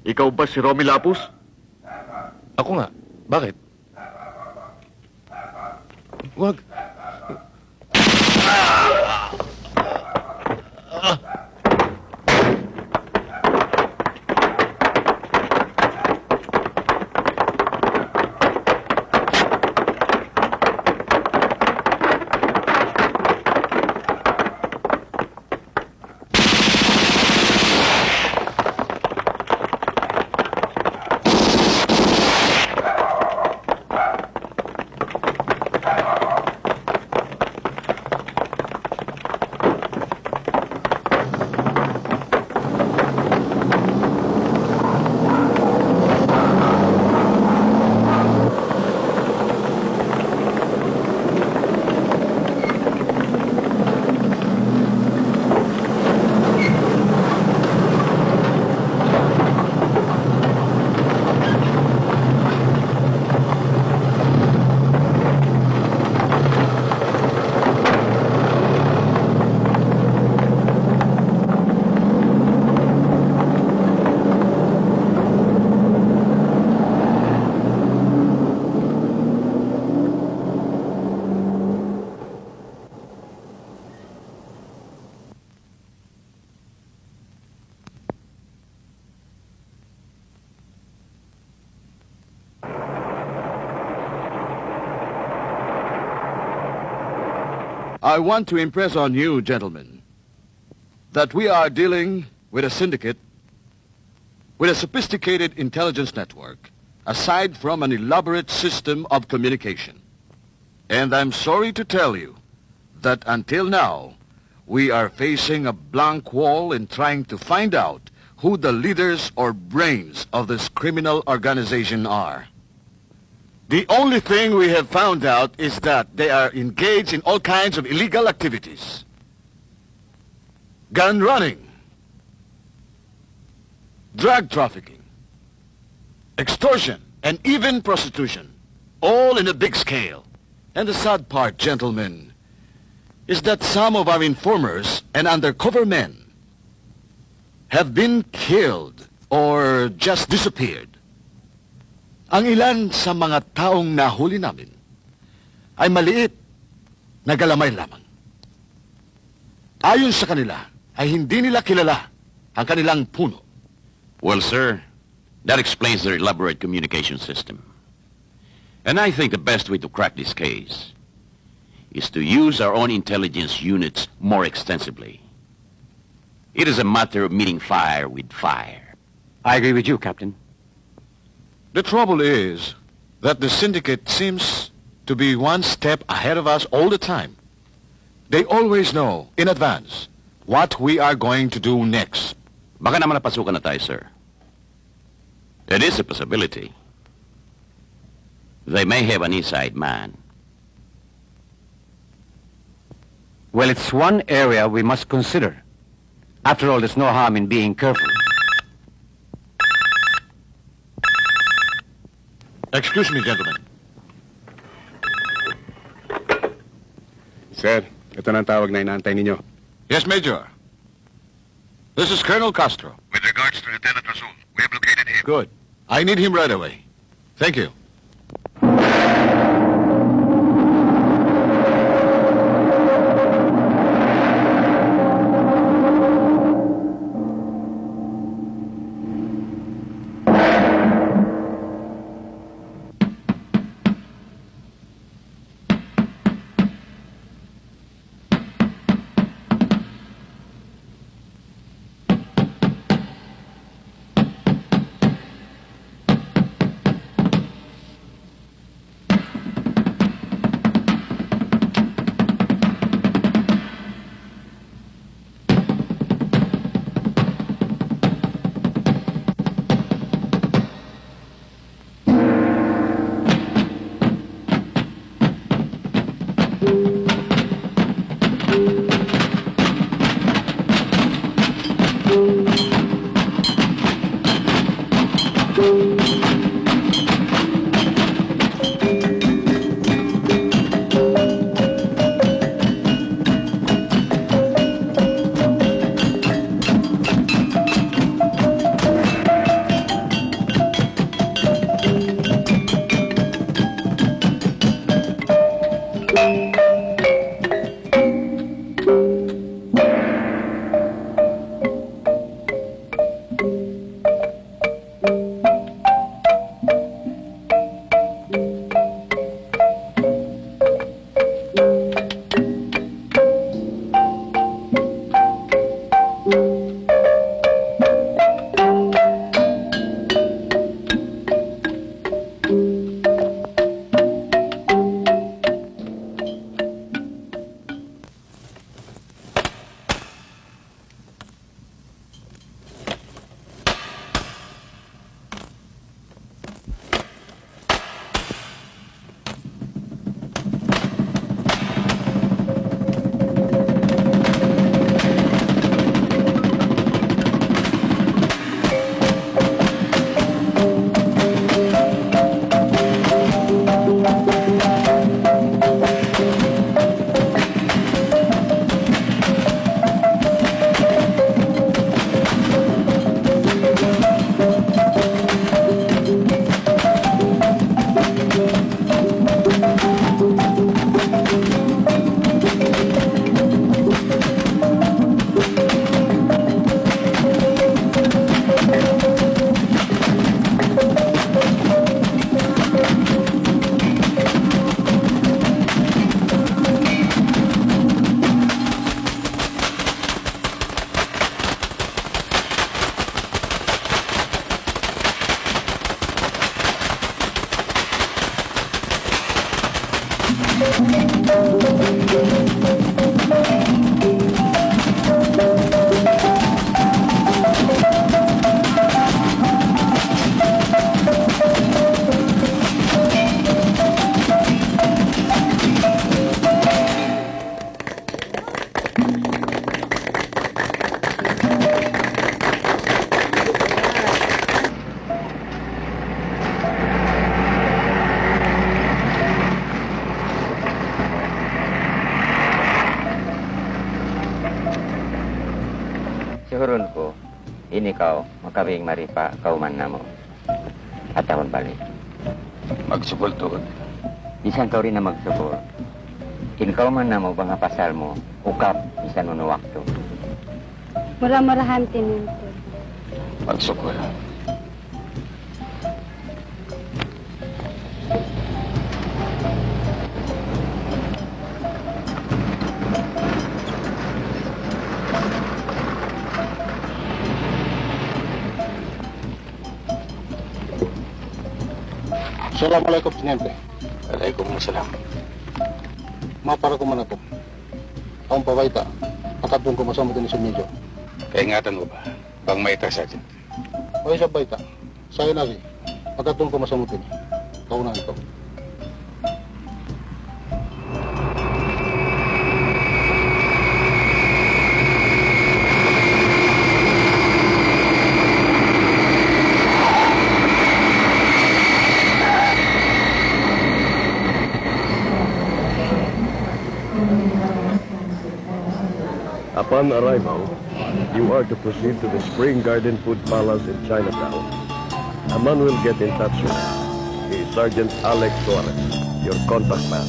Ikaw ba si Romy Lapus? Ako nga. Bakit? Wag. I want to impress on you, gentlemen, that we are dealing with a syndicate with a sophisticated intelligence network, aside from an elaborate system of communication. And I'm sorry to tell you that until now, we are facing a blank wall in trying to find out who the leaders or brains of this criminal organization are. The only thing we have found out is that they are engaged in all kinds of illegal activities. Gun running, drug trafficking, extortion, and even prostitution, all in a big scale. And the sad part, gentlemen, is that some of our informers and undercover men have been killed or just disappeared. Ang ilan sa mga taong nahuli namin ay maliit na galamay lamang. Ayon sa kanila, ay hindi nila kilala ang kanilang puno. Well, sir, that explains their elaborate communication system. And I think the best way to crack this case is to use our own intelligence units more extensively. It is a matter of meeting fire with fire. I agree with you, Captain. The trouble is that the syndicate seems to be one step ahead of us all the time. They always know in advance what we are going to do next. Baka naman napasukan na tayo, sir. It is a possibility. They may have an inside man. Well, it's one area we must consider. After all, there's no harm in being careful. Excuse me, gentlemen. Sir, ito na ang tawag na inaantay ninyo. Yes, Major. This is Colonel Castro. With regards to Lieutenant Rasul, we have located him. Good. I need him right away. Thank you. Sigurun ko, ini kau makabing maripa kauman namo. At akon balik. Magsukol to. Bisan kau rin na magsubol. Kinkaw man namo banga pasal mo, ukap bisan uno waktu. Murah-murahan tinunto. Magsukol. Assalamualaikum, Teniente. Waalaikumsalam. Mapara ko man ako. Akong pawaita, makatong ko masama din sa medyo. Kaingatan mo ba? Bang maita, Sergeant? O isa baita, sa'yo na si, makatong ko masama din. Kaunan ito. Upon arrival, you are to proceed to the Spring Garden Food Palace in Chinatown. A man will get in touch with you. He is Sergeant Alex Suarez, your contact man.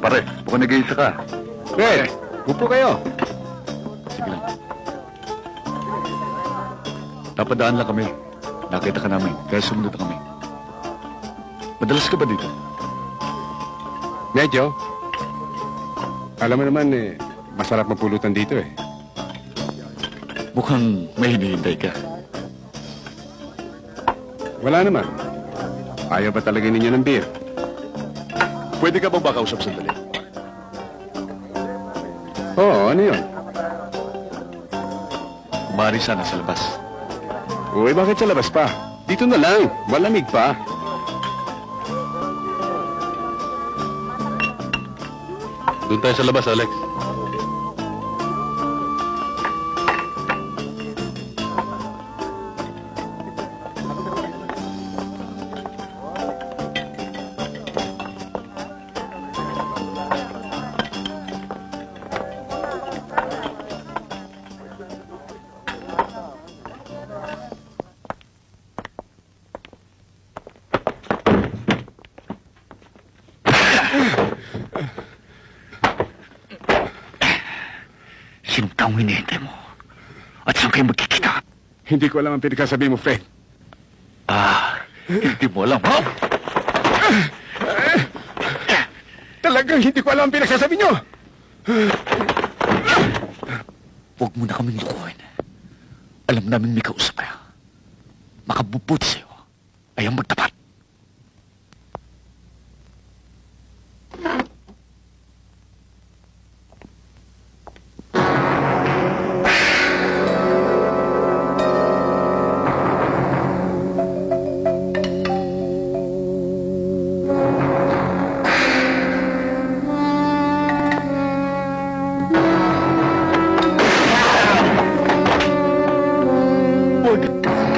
Pare, mukhang nag-iisa ka. Well, upo kayo. Sige lang. Napadaan lang kami. Nakita ka namin, kaya sumunod na kami. Madalas ka ba dito? Medyo. Alam mo naman masarap mapulutan dito eh. Mukhang may hinihintay ka. Wala naman. Ayaw ba talaga ninyo ng beer? Pwede ka bang makausap sandali? Oo, ano yun? Kumari sana sa labas. Uy, bakit sa labas pa? Dito na lang. Malamig pa. Doon tayo sa labas, Alex. Sino taong hinihintay mo? At saan kayo magkikita? Hindi ko alam ang pinagsasabi mo, Fred. Hindi mo alam, ha? Talagang hindi ko alam ang pinagsasabi nyo! Huwag mo na kaming lukuhin. Alam namin may kausap kaya. Makabubuti sa'yo ay ang magtapat.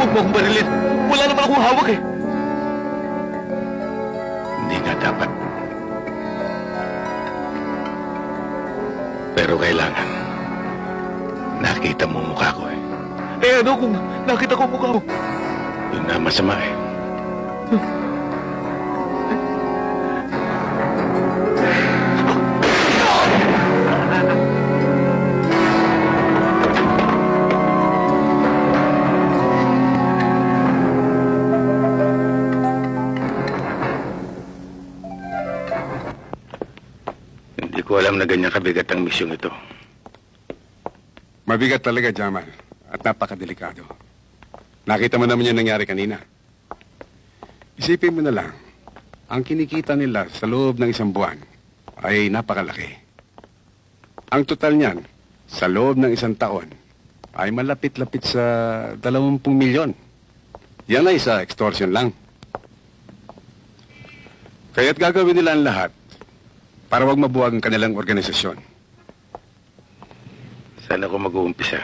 Huwag mo akong barilin. Wala naman akong hawak eh. Hindi nga dapat. Pero kailangan. Nakita mo ang mukha ko eh. Eh ano kung nakita ko ang mukha mo? Yun na masama eh. Hindi ko alam na ganyan kabigat ang misyong ito. Mabigat talaga, Jamal. At napakadelikado. Nakita mo naman yung nangyari kanina. Isipin mo na lang, ang kinikita nila sa loob ng isang buwan ay napakalaki. Ang total niyan, sa loob ng isang taon, ay malapit-lapit sa 20 milyon. Yan ay sa extortion lang. Kaya't gagawin nila ang lahat para wag mabuwag ang kanilang organisasyon. Saan ako mag-uumpisa?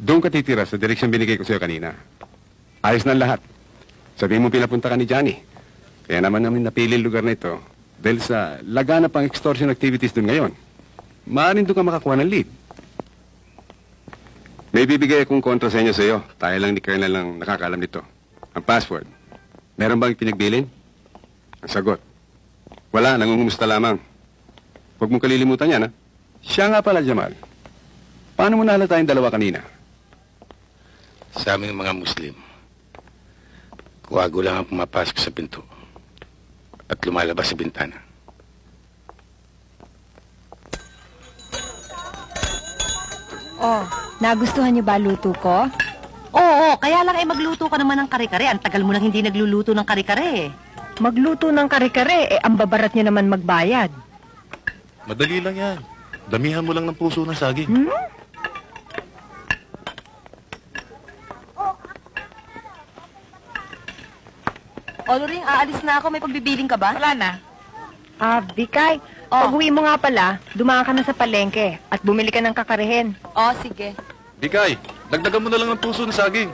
Doon ka titira sa direksyon binigay ko sa'yo kanina. Ayos na ang lahat. Sabihin mo pinapunta ka ni Johnny. Kaya naman namin napili ang lugar na ito dahil sa laganap ang extortion activities doon ngayon. Maaaring doon ka makakuha ng lead. May bibigay akong kontra sa inyo sa'yo. Tayo lang ni Colonel lang nakakaalam nito. Ang password. Meron bang pinagbilin? Ang sagot. Wala, nangungumusta lamang. Huwag mong kalilimutan yan, ha? Siya nga pala, Jamal. Paano mo nahalata tayong dalawa kanina? Sa aming mga Muslim, kuwago lang ang pumapasok sa pinto at lumalabas sa bintana. Oh, nagustuhan niyo ba luto ko? Oo, kaya lang ay magluto ka naman ng kare-kare. Ang tagal mo nang hindi nagluluto ng kare-kare. Magluto ng kare-kare, ang babarat niyo naman magbayad. Madali lang yan. Damihan mo lang ng puso ng saging. Oloring, aalis na ako. May pagbibiling ka ba? Wala na. Bikay, pag-uwi mo nga pala, dumaan ka na sa palengke at bumili ka ng kakarehin. Sige. Bikay, dagdagan mo na lang ng puso ng saging.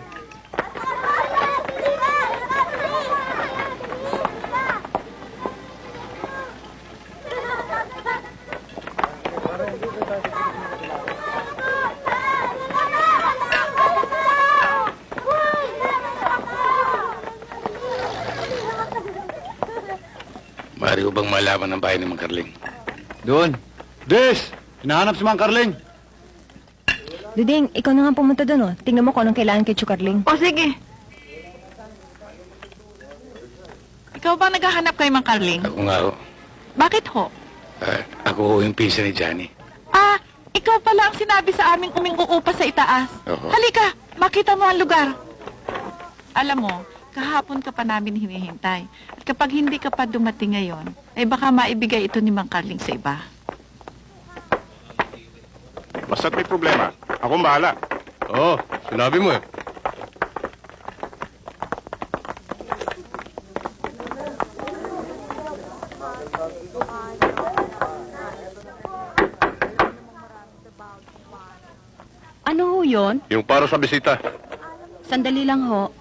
Maaari ko bang malaman ang bahay ni Mang Carling? Doon. Des! Hinahanap si Mang Carling. Duding, ikaw na nga pumunta doon, oh. Tingnan mo kung anong kailangan kay Chukarling. Sige. Ikaw ba naghahanap kay Mang Carling? Ako nga ho. Bakit ho? Ako ho yung pinsan ni Johnny. Ikaw pala ang sinabi sa aming uming uupa sa itaas. Oo. Halika, makita mo ang lugar. Alam mo, Kahapon ka pa namin hinihintay. At kapag hindi ka pa dumating ngayon, ay baka maibigay ito ni Mang Carling sa iba. Basta't may problema, akong bahala. Oo, sinabi mo eh. Ano ho yun? Yung para sa bisita. Sandali lang ho.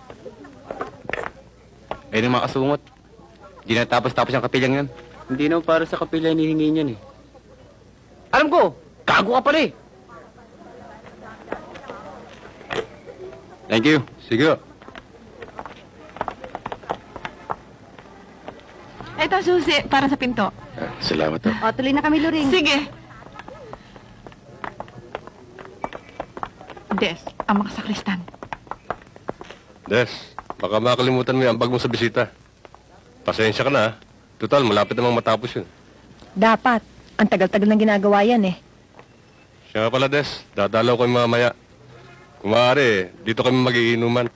Ayun ang mga kasungot. Hindi na tapos-tapos ang kapilyang yan. Hindi na para sa kapilya hinihingi niyan eh. Alam ko! Gago ka pala eh! Thank you. Sige. Ito susi para sa pinto. Salamat to. O, tuloy na kami, Luring. Sige. Des, ang mga sakristan. Des, baka makalimutan mo yung ambag mo sa bisita. Pasensya ka na ha. Total, malapit namang matapos yun. Dapat. Ang tagal-tagal ng ginagawa yan eh. Siya nga pala, Des. Dadalaw ko yung mamaya. Kung maaari, dito kami magiinuman.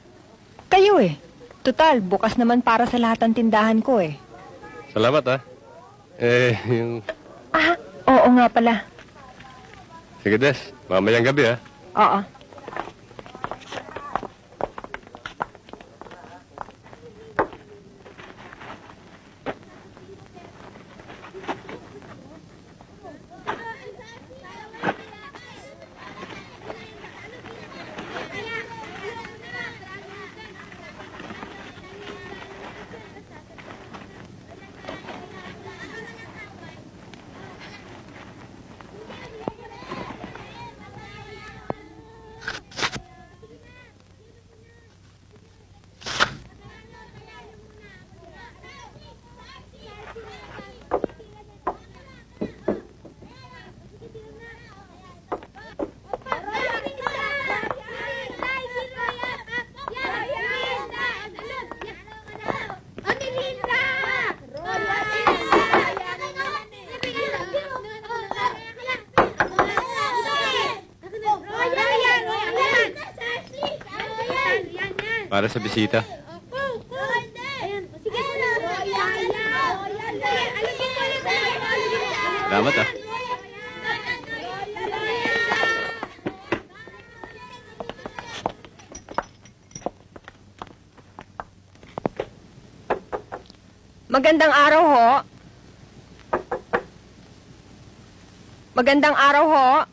Kayo eh. Total, bukas naman para sa lahat ng tindahan ko eh. Salamat ha. Yung... Ah, oo nga pala. Sige, Des. Mamayang gabi ha. Oo. Para sa bisita. Salamat ah. Magandang araw ho. Magandang araw ho.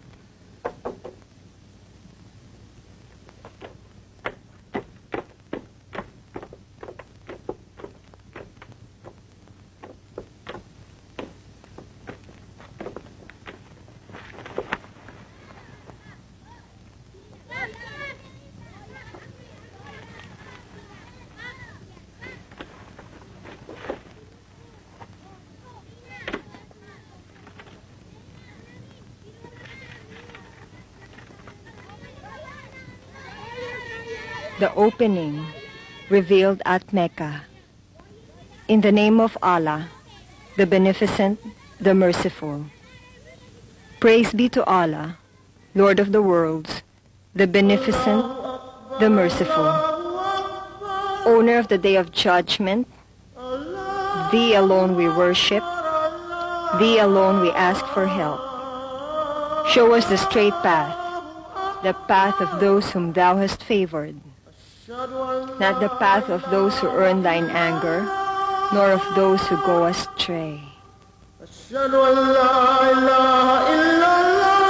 The opening revealed at Mecca. In the name of Allah, the Beneficent, the Merciful. Praise be to Allah, Lord of the worlds, the Beneficent, the Merciful. Owner of the Day of Judgment, Thee alone we worship, Thee alone we ask for help. Show us the straight path, the path of those whom Thou hast favored. Not the path of those who earn thine anger, nor of those who go astray. أشهد أن لا إله إلا الله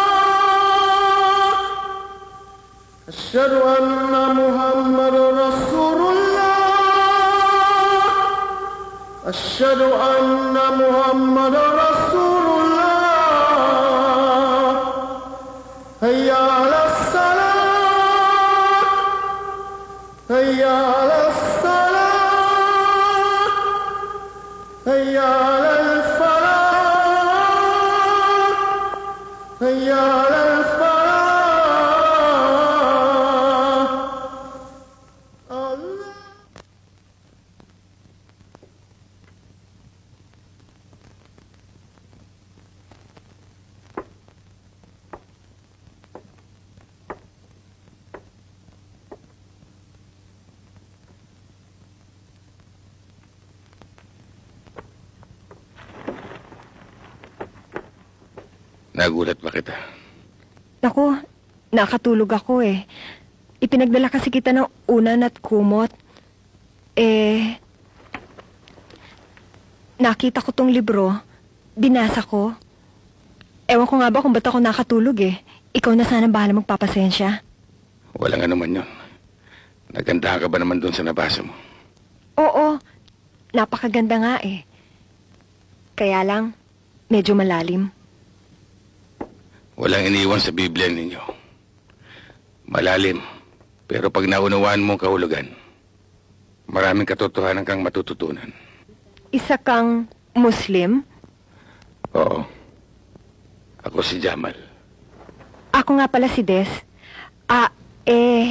أشهد أن محمد رسول الله أشهد أن محمد رسول الله هيا على الصلاة هيا على الصلاة هيا على الفلاح هيا على الفلاح الله Nagulat ba kita? Naku, nakatulog ako eh. Ipinagdala kasi kita ng unan at kumot. Nakita ko tong libro. Binasa ko. Ewan ko nga ba kung ba't ako nakatulog eh. Ikaw na sana bahala magpapasensya. Walang anuman yun. Nagandahan ka ba naman doon sa nabasa mo? Oo, napakaganda nga eh. Kaya lang, medyo malalim. Walang iniwan sa Biblia ninyo. Malalim, pero pag naunawaan mo ang kahulugan, maraming katotohanan kang matututunan. Isa kang Muslim? Oo. Ako si Jamal. Ako nga pala si Des.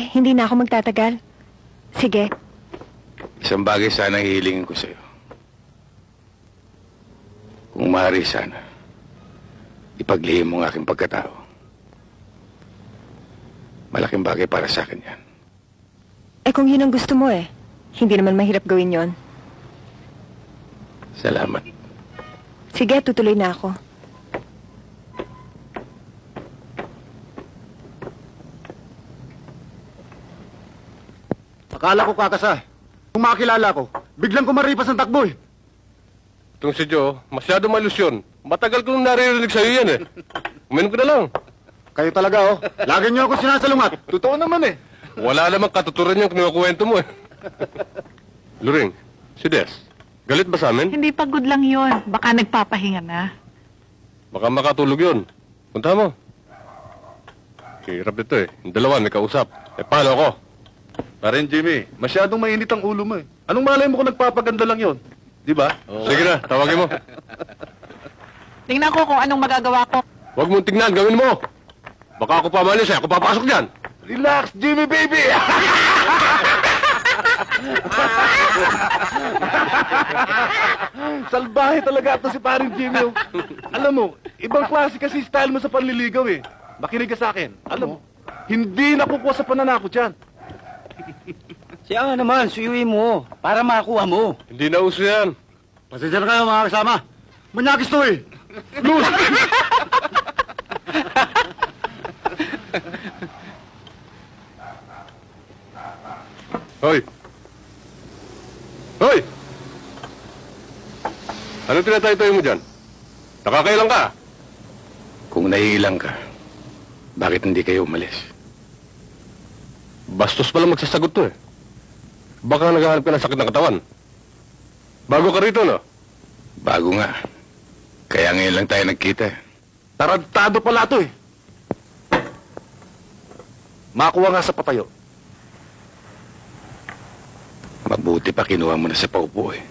Hindi na ako magtatagal. Sige. Isang bagay sana ang hihilingin ko sa'yo. Kung maaari sana, ipaglihim mo ang aking pagkatao. Malaking bagay para sa akin yan. Kung yun ang gusto mo hindi naman mahirap gawin yon. Salamat. Sige, tutuloy na ako. Akala ko kakasa. Kung makakilala ko, biglang kumaripas ang takbo eh. Itong si Joe, masyado malusyon. Matagal ko nung naririnig sa'yo yan eh. Uminom ka na lang. Kayo talaga lagi niyo ako sinasalungat. Totoo naman eh. Wala namang katuturan yung kinukwento mo eh. Luring, si Des, galit ba sa amin? Hindi pagod lang yon. Baka nagpapahinga na. Baka makatulog yun. Punta mo. Hirap dito eh. Yung dalawa may kausap. Paano ako? Parin Jimmy, masyadong mainit ang ulo mo eh. Anong malay mo kung nagpapaganda lang yon? Di ba? Sige na, tawagin mo. Tingnan ko kung anong magagawa ko. Huwag mong tingnan, gawin mo. Baka ako pamalis ako papasok dyan. Relax, Jimmy baby! Salbahe talaga ito si paring Jimmy. Alam mo, ibang klase kasi style mo sa panliligaw eh. Makinig ka sa akin. Alam mo, hindi nakukuha sa pananakot yan. Siya nga naman, suyuin mo para makuha mo. Hindi na uso yan. Pasensya na kayo mga kasama. Manyakis to eh. Luz! Hoy! Hoy! Anong tinatay-tayo mo dyan? Nakakailang ka? Kung naiilang ka, bakit hindi kayo umalis? Bastos pala magsasagot to eh. Baka naghahanap ka ng sakit ng katawan. Bago ka rito, no? Bago nga. Kaya ngayon lang tayo nagkita eh. Tarantado pala ito eh. Makuha nga sa patayo. Mabuti pa kinuha mo na sa paupo eh.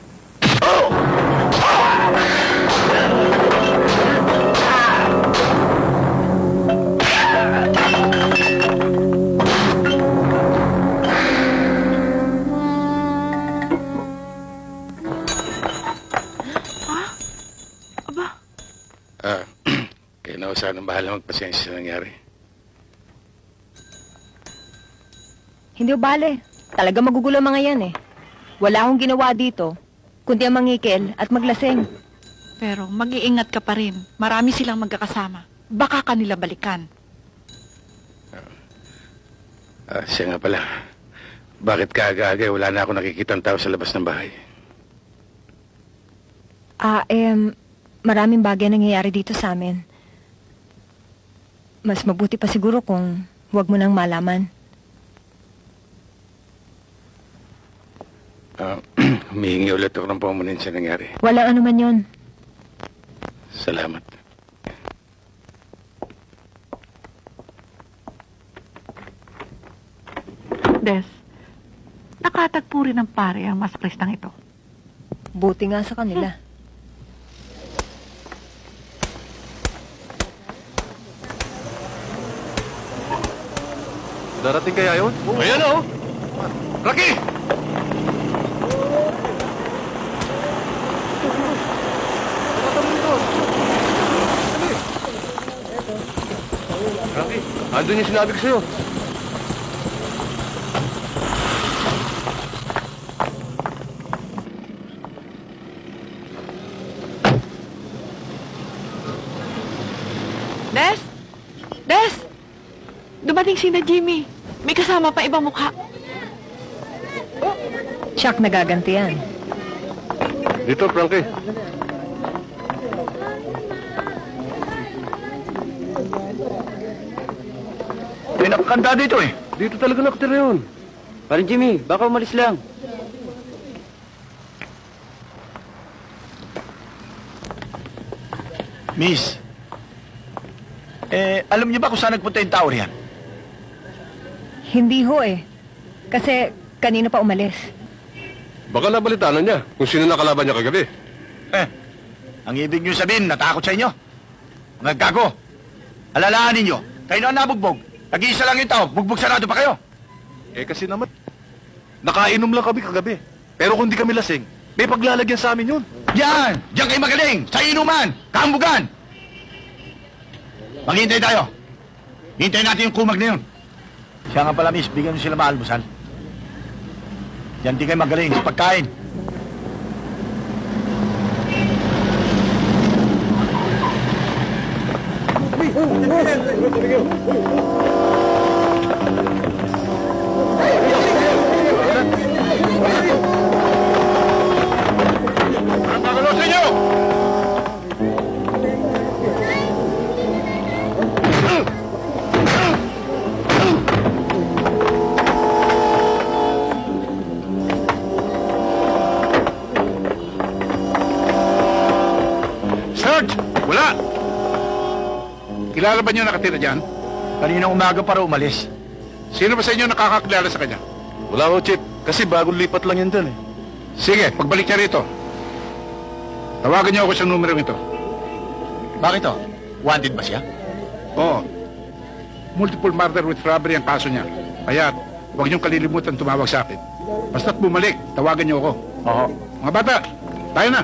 Kaya na sana bahala magpasensya sa nangyari. Hindi bale. Talaga magugulo mga yan eh. Wala akong ginawa dito, kundi ang mangikil at maglaseng. Pero mag-iingat ka pa rin. Marami silang magkakasama. Baka kanila balikan. Siya nga pala. Bakit kaaga-aga wala na ako nakikitang tao sa labas ng bahay? Maraming bagay nangyayari dito sa amin. Mas mabuti pa siguro kung huwag mo nang malaman. Humihingi ulit ako ng pamunin sa nangyari. Walang anuman yun. Salamat. Des, nakatagpo rin ng pare ang masakristang ito. Buti nga sa kanila. Darating kaya yun? Ayan o! Rocky! Rocky, andun yung sinabi ko sa'yo. Des? Des? Dumating si na Jimmy. May kasama pa ibang mukha. Siyak nagaganti yan. Dito, Frankie. May nakakanda dito eh. Dito talaga nakatira yun. Parang Jimmy, baka umalis lang. Miss, alam niyo ba kung saan nagpunta yung tower yan? Hindi ho eh. Kasi kanina pa umalis. Baka nabalitaan niya kung sino nakalaban niya kagabi. Ang ibig niyo sabihin, natakot sa inyo? Nagkago. Alalahanin niyo, kayo na ang nabugbog. Tag-iisa lang yung tao, bugbog sarado pa kayo. Kasi naman, nakainom lang kami kagabi. Pero kung di kami lasing, may paglalagyan sa amin yun. Diyan! Diyan kayo magaling! Sa inuman! Kahambugan! Maghintay tayo. Hintayin natin yung kumag na yun. Siya nga pala, miss, bigyan nyo sila maalmusal. Diyan di kayo magaling sa pagkain. Ang magalo sa inyo! Sarge! Wala! Kilala ba niyo nakatira dyan? Kaninang umaga para umalis. Sino ba sa inyo nakakakilala sa kanya? Wala ko, Chip. Kasi bagong lipat lang yan dyan eh. Sige, pagbalik niya rito. Tawagan niyo ako sa numerong ito. Bakit to? Wanted ba siya? Oo. Multiple murder with robbery ang kaso niya. Kaya, huwag niyong kalilimutan tumawag sa akin. Basta't bumalik, tawagan niyo ako. Oo. Mga bata, tayo na.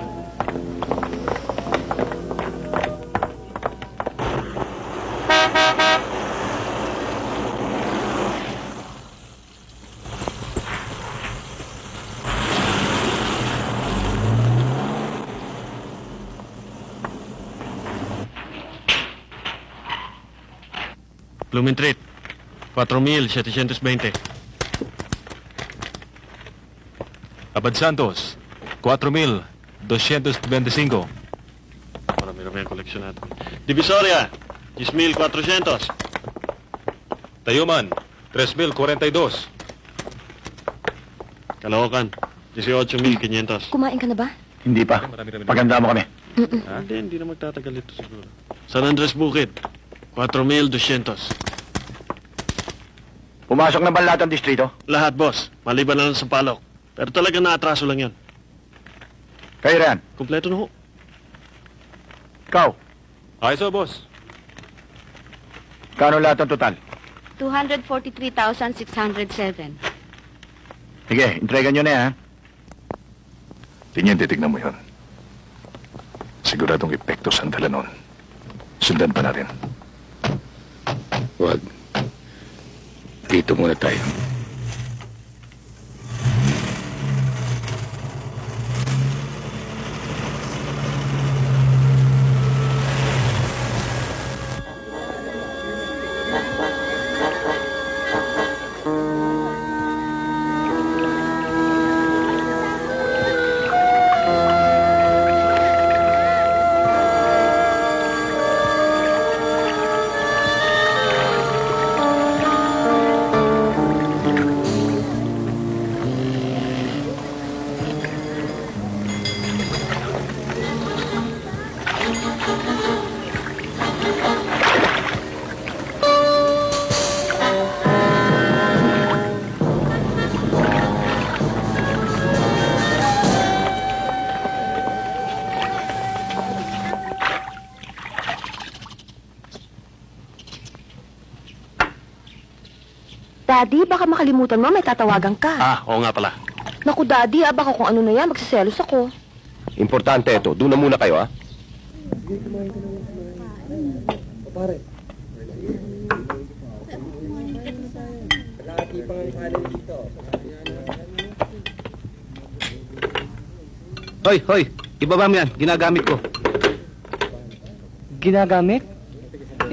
Blumentritt, 4,720. Abad Santos, 4,225. Marami-rami ang koleksyon natin. Divisoria, 10,400. Tayuman, 3,042. Caloocan, 18,500. Kumain ka na ba? Hindi pa. Paganda mo kami. Hindi na magtatagal ito siguro. San Andres Bukid, 4,200. Pumasok na ba lahat ang distrito? Lahat, boss. Maliban na lang sa Palok. Pero talaga naatraso lang yan. Kayo rin. Kompleto na ho. Ikaw. Ayos ho, boss. Kano lahat ang total? 243,607. Sige, entregan nyo na yan. Tingnan, titignan mo yun. Siguradong epekto sa dala nun. Sundan pa natin. Huwag. Dito muna tayo. Daddy, baka makalimutan mo, may tatawagan ka. Oo nga pala. Naku, Daddy, baka kung ano na yan, magsiselos ako. Importante ito. Doon na muna kayo, ha? Hoy! Ibaba mo yan. Ginagamit ko. Ginagamit?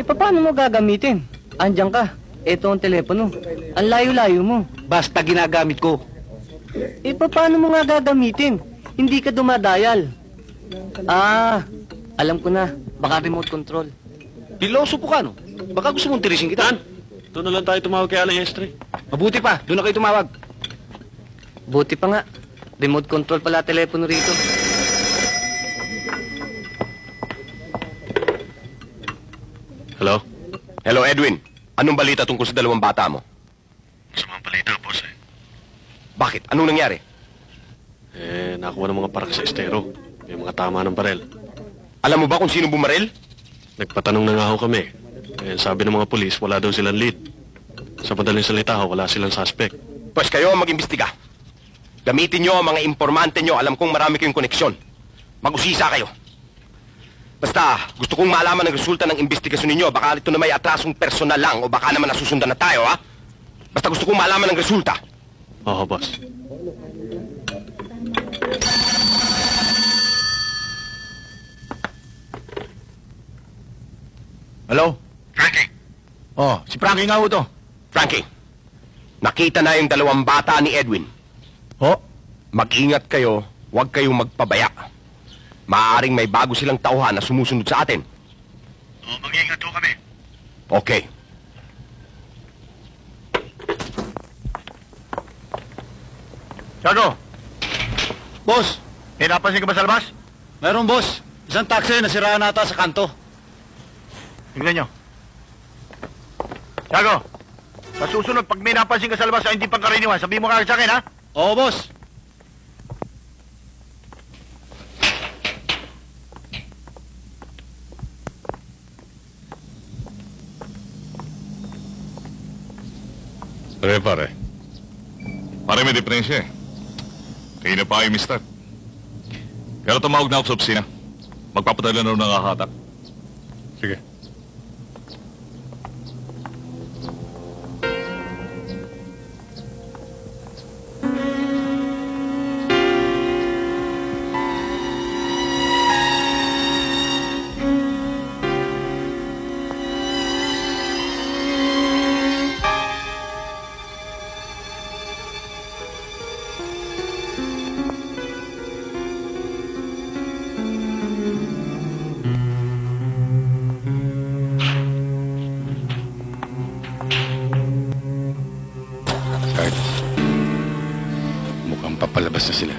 paano mo gagamitin? Andiyan ka. Ito ang telepono. Ang layo-layo mo. Basta ginagamit ko. Paano mo nga gagamitin? Hindi ka dumadayal. Alam ko na. Baka remote control. Piloso po ka, no? Baka gusto mong tirisin kita. Doon na lang tayo tumawag kay Aling Estre. Mabuti pa, doon na kayo tumawag. Buti pa nga. Remote control pala telepono rito. Hello? Hello, Edwin. Anong balita tungkol sa dalawang bata mo? Masamang balita, boss eh. Bakit? Anong nangyari? Nakuha ng mga parak sa estero. May mga tama ng barel. Alam mo ba kung sino bumaril? Nagpatanong na nga ho kami. Sabi ng mga pulis, wala daw silang lead. Sa madaling salita ho, wala silang suspect. Pues kayo ang mag-imbestiga. Gamitin nyo ang mga informante nyo. Alam kong marami kayong koneksyon. Mag-usisa kayo. Basta, gusto kong malaman ang resulta ng investigasyon ninyo. Baka ito na may atrasong personal lang o baka naman nasusundan na tayo, ha? Basta gusto kong malaman ang resulta. Oo, boss. Hello? Frankie. Oh, si Frankie nga ho to. Frankie, nakita na yung dalawang bata ni Edwin. Oh? Mag-ingat kayo, huwag kayong magpabaya. Maaaring may bago silang tauhan na sumusunod sa atin. Mag-iingat ho kami. Okay. Tiago! Boss, may napansin ka ba sa labas? Meron, boss. Isang taxi na siraan nata sa kanto. Tingnan nyo. Tiago, sa susunod, pag may napansin ka sa labas na hindi pangkaraniwan, sabihin mo kagad sa akin, ha? Oo, boss. Pare. Pare, may diferensya eh. Kayo na pa kayo, mister. Pero tumawag na ako sa opisina. Magpapadala na rin ng hahatak. Sige. Papalabas na sila.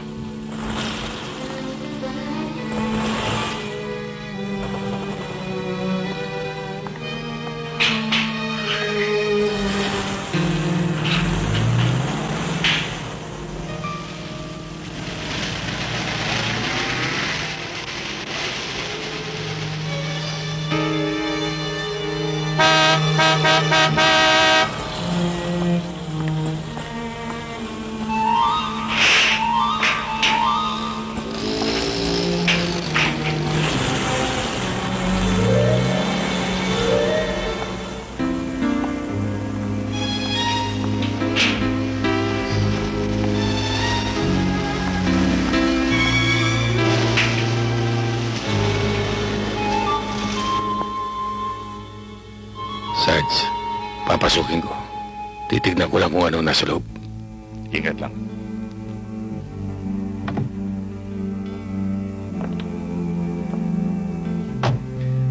Sarge, papasukin ko. Titignan ko lang kung ano nasa loob. Ingat lang.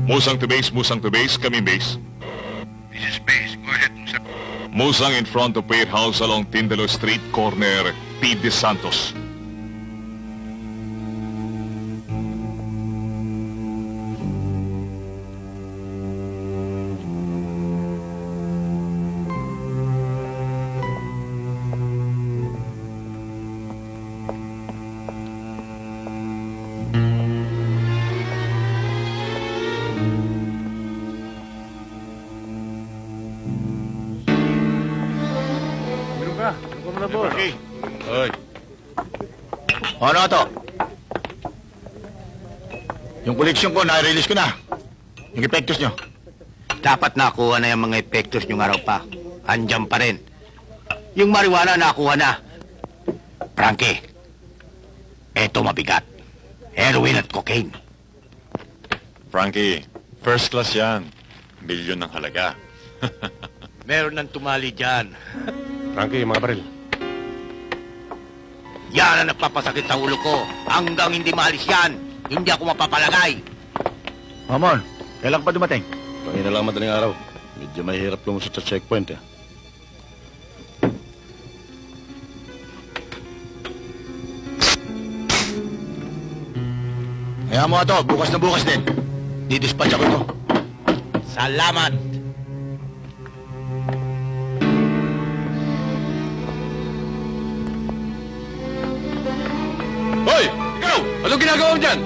Musang to base, coming base. This is base. Go ahead, Musa. Musang in front of warehouse along Tindalo Street, corner P. De Santos. Okay. Hoy. Ano to? Yung koleksyon ko, na-release ko na. Yung epektos nyo. Dapat nakuha na yung mga epektos nyo araw pa. Andyan pa rin. Yung marijuana nakuha na. Frankie, eto mabigat. Heroin at cocaine. Frankie, first class yan. Milyon ng halaga. Meron ng tumali dyan. Frankie, mga baril. Yan ang nagpapasakit sa ulo ko. Hanggang hindi maalis yan, hindi ako mapapalagay. Mamon, kailan pa dumating? Pangina lang madaling araw. Medyo mahirap lumusot sa checkpoint eh. Kaya mo ito, bukas na bukas din. Didispatch ako to. Salamat. Hoy! Ikaw! Anong ginagawa mo dyan?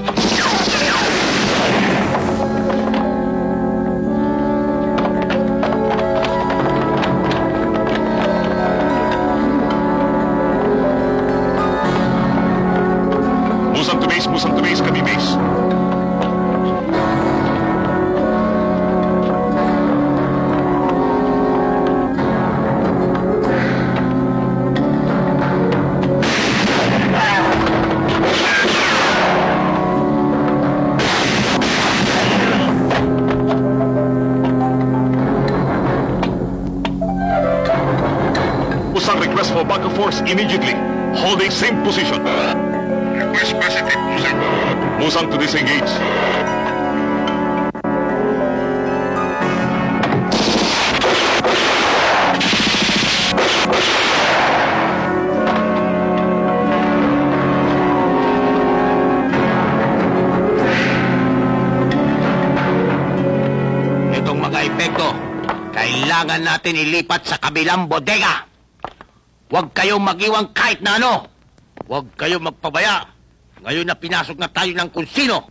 Musang to base, kami base. Musang request for backup force immediately. Holding same position. Request positive, Musang. Musang to disengage. Itong mga epekto, kailangan natin ilipat sa kabilang bodega. Huwag kayong mag-iwang kahit na ano. Huwag kayong magpabaya. Ngayon na pinasok na tayo ng kung sino.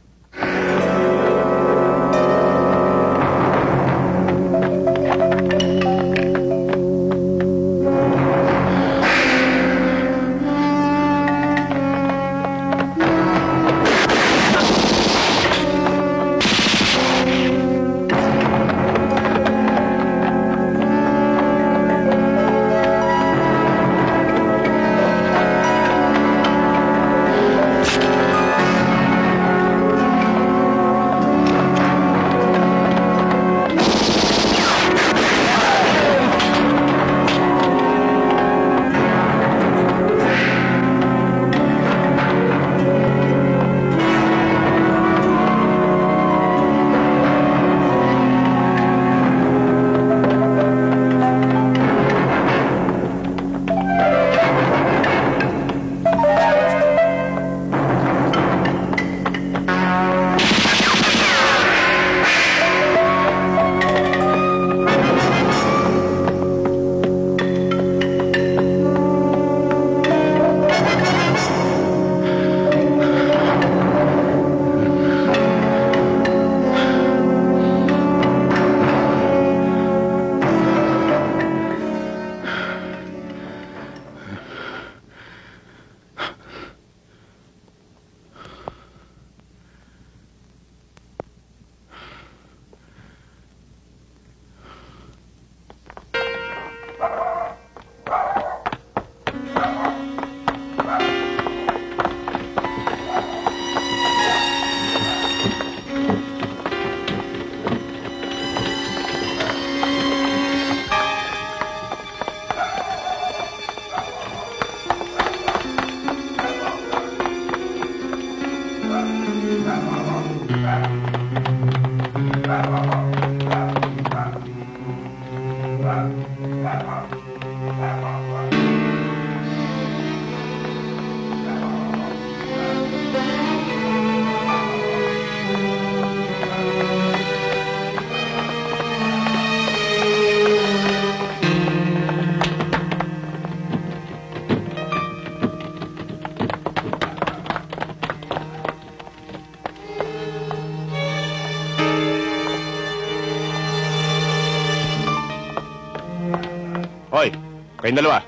Hoy, kayong dalawa.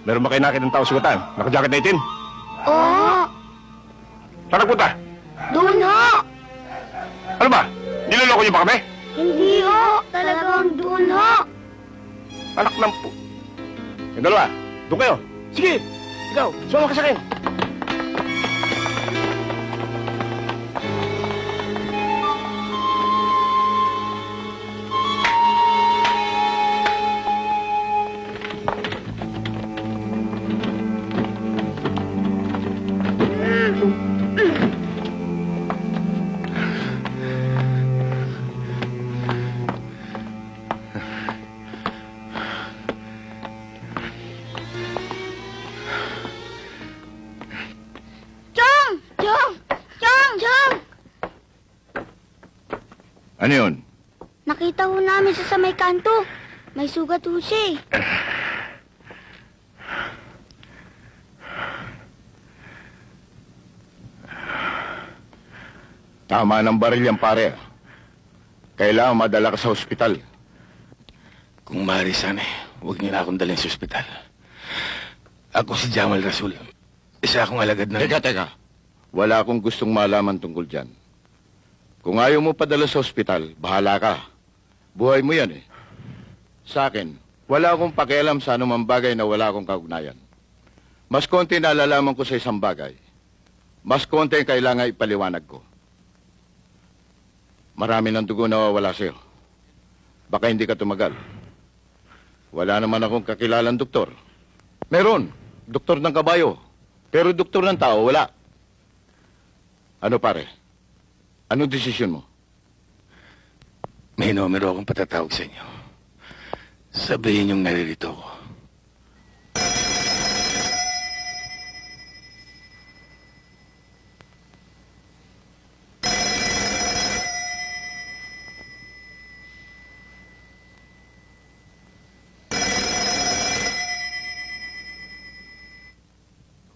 Meron ba kayo nakitang tao sugatan? Naka-jacket na itim? Oo, Saan nagpunta? doon ho. Ano ba? Niloloko niyo ba kami? Hindi ho, talagang doon ho. Anak ng po... Kayong dalawa, doon kayo. Sige, ikaw, sumama ka sa akin. Ano yun? Nakita ho namin siya sa may kanto. May sugat ho siya eh. Tama ng baril yan, pare. Kailangan madala ka sa ospital. Kung maaari sana huwag niyo na akong dalhin sa ospital. Ako si Jamal Rasul. Isa akong alagad na... Teka. Wala akong gustong malaman tungkol dyan. Kung ayaw mo padala sa ospital, bahala ka. Buhay mo yan eh. Sa akin, wala akong pakialam sa anumang bagay na wala akong kaugnayan. Mas konti na alalaman ko sa isang bagay. Mas konti ang kailangan ipaliwanag ko. Marami ng dugo na wala sa'yo. Baka hindi ka tumagal. Wala naman akong kakilalang doktor. Meron, doktor ng kabayo. Pero doktor ng tao, wala. Ano pare? Anong desisyon mo? May numero akong patatawag sa inyo. Sabihin yung naririto ko.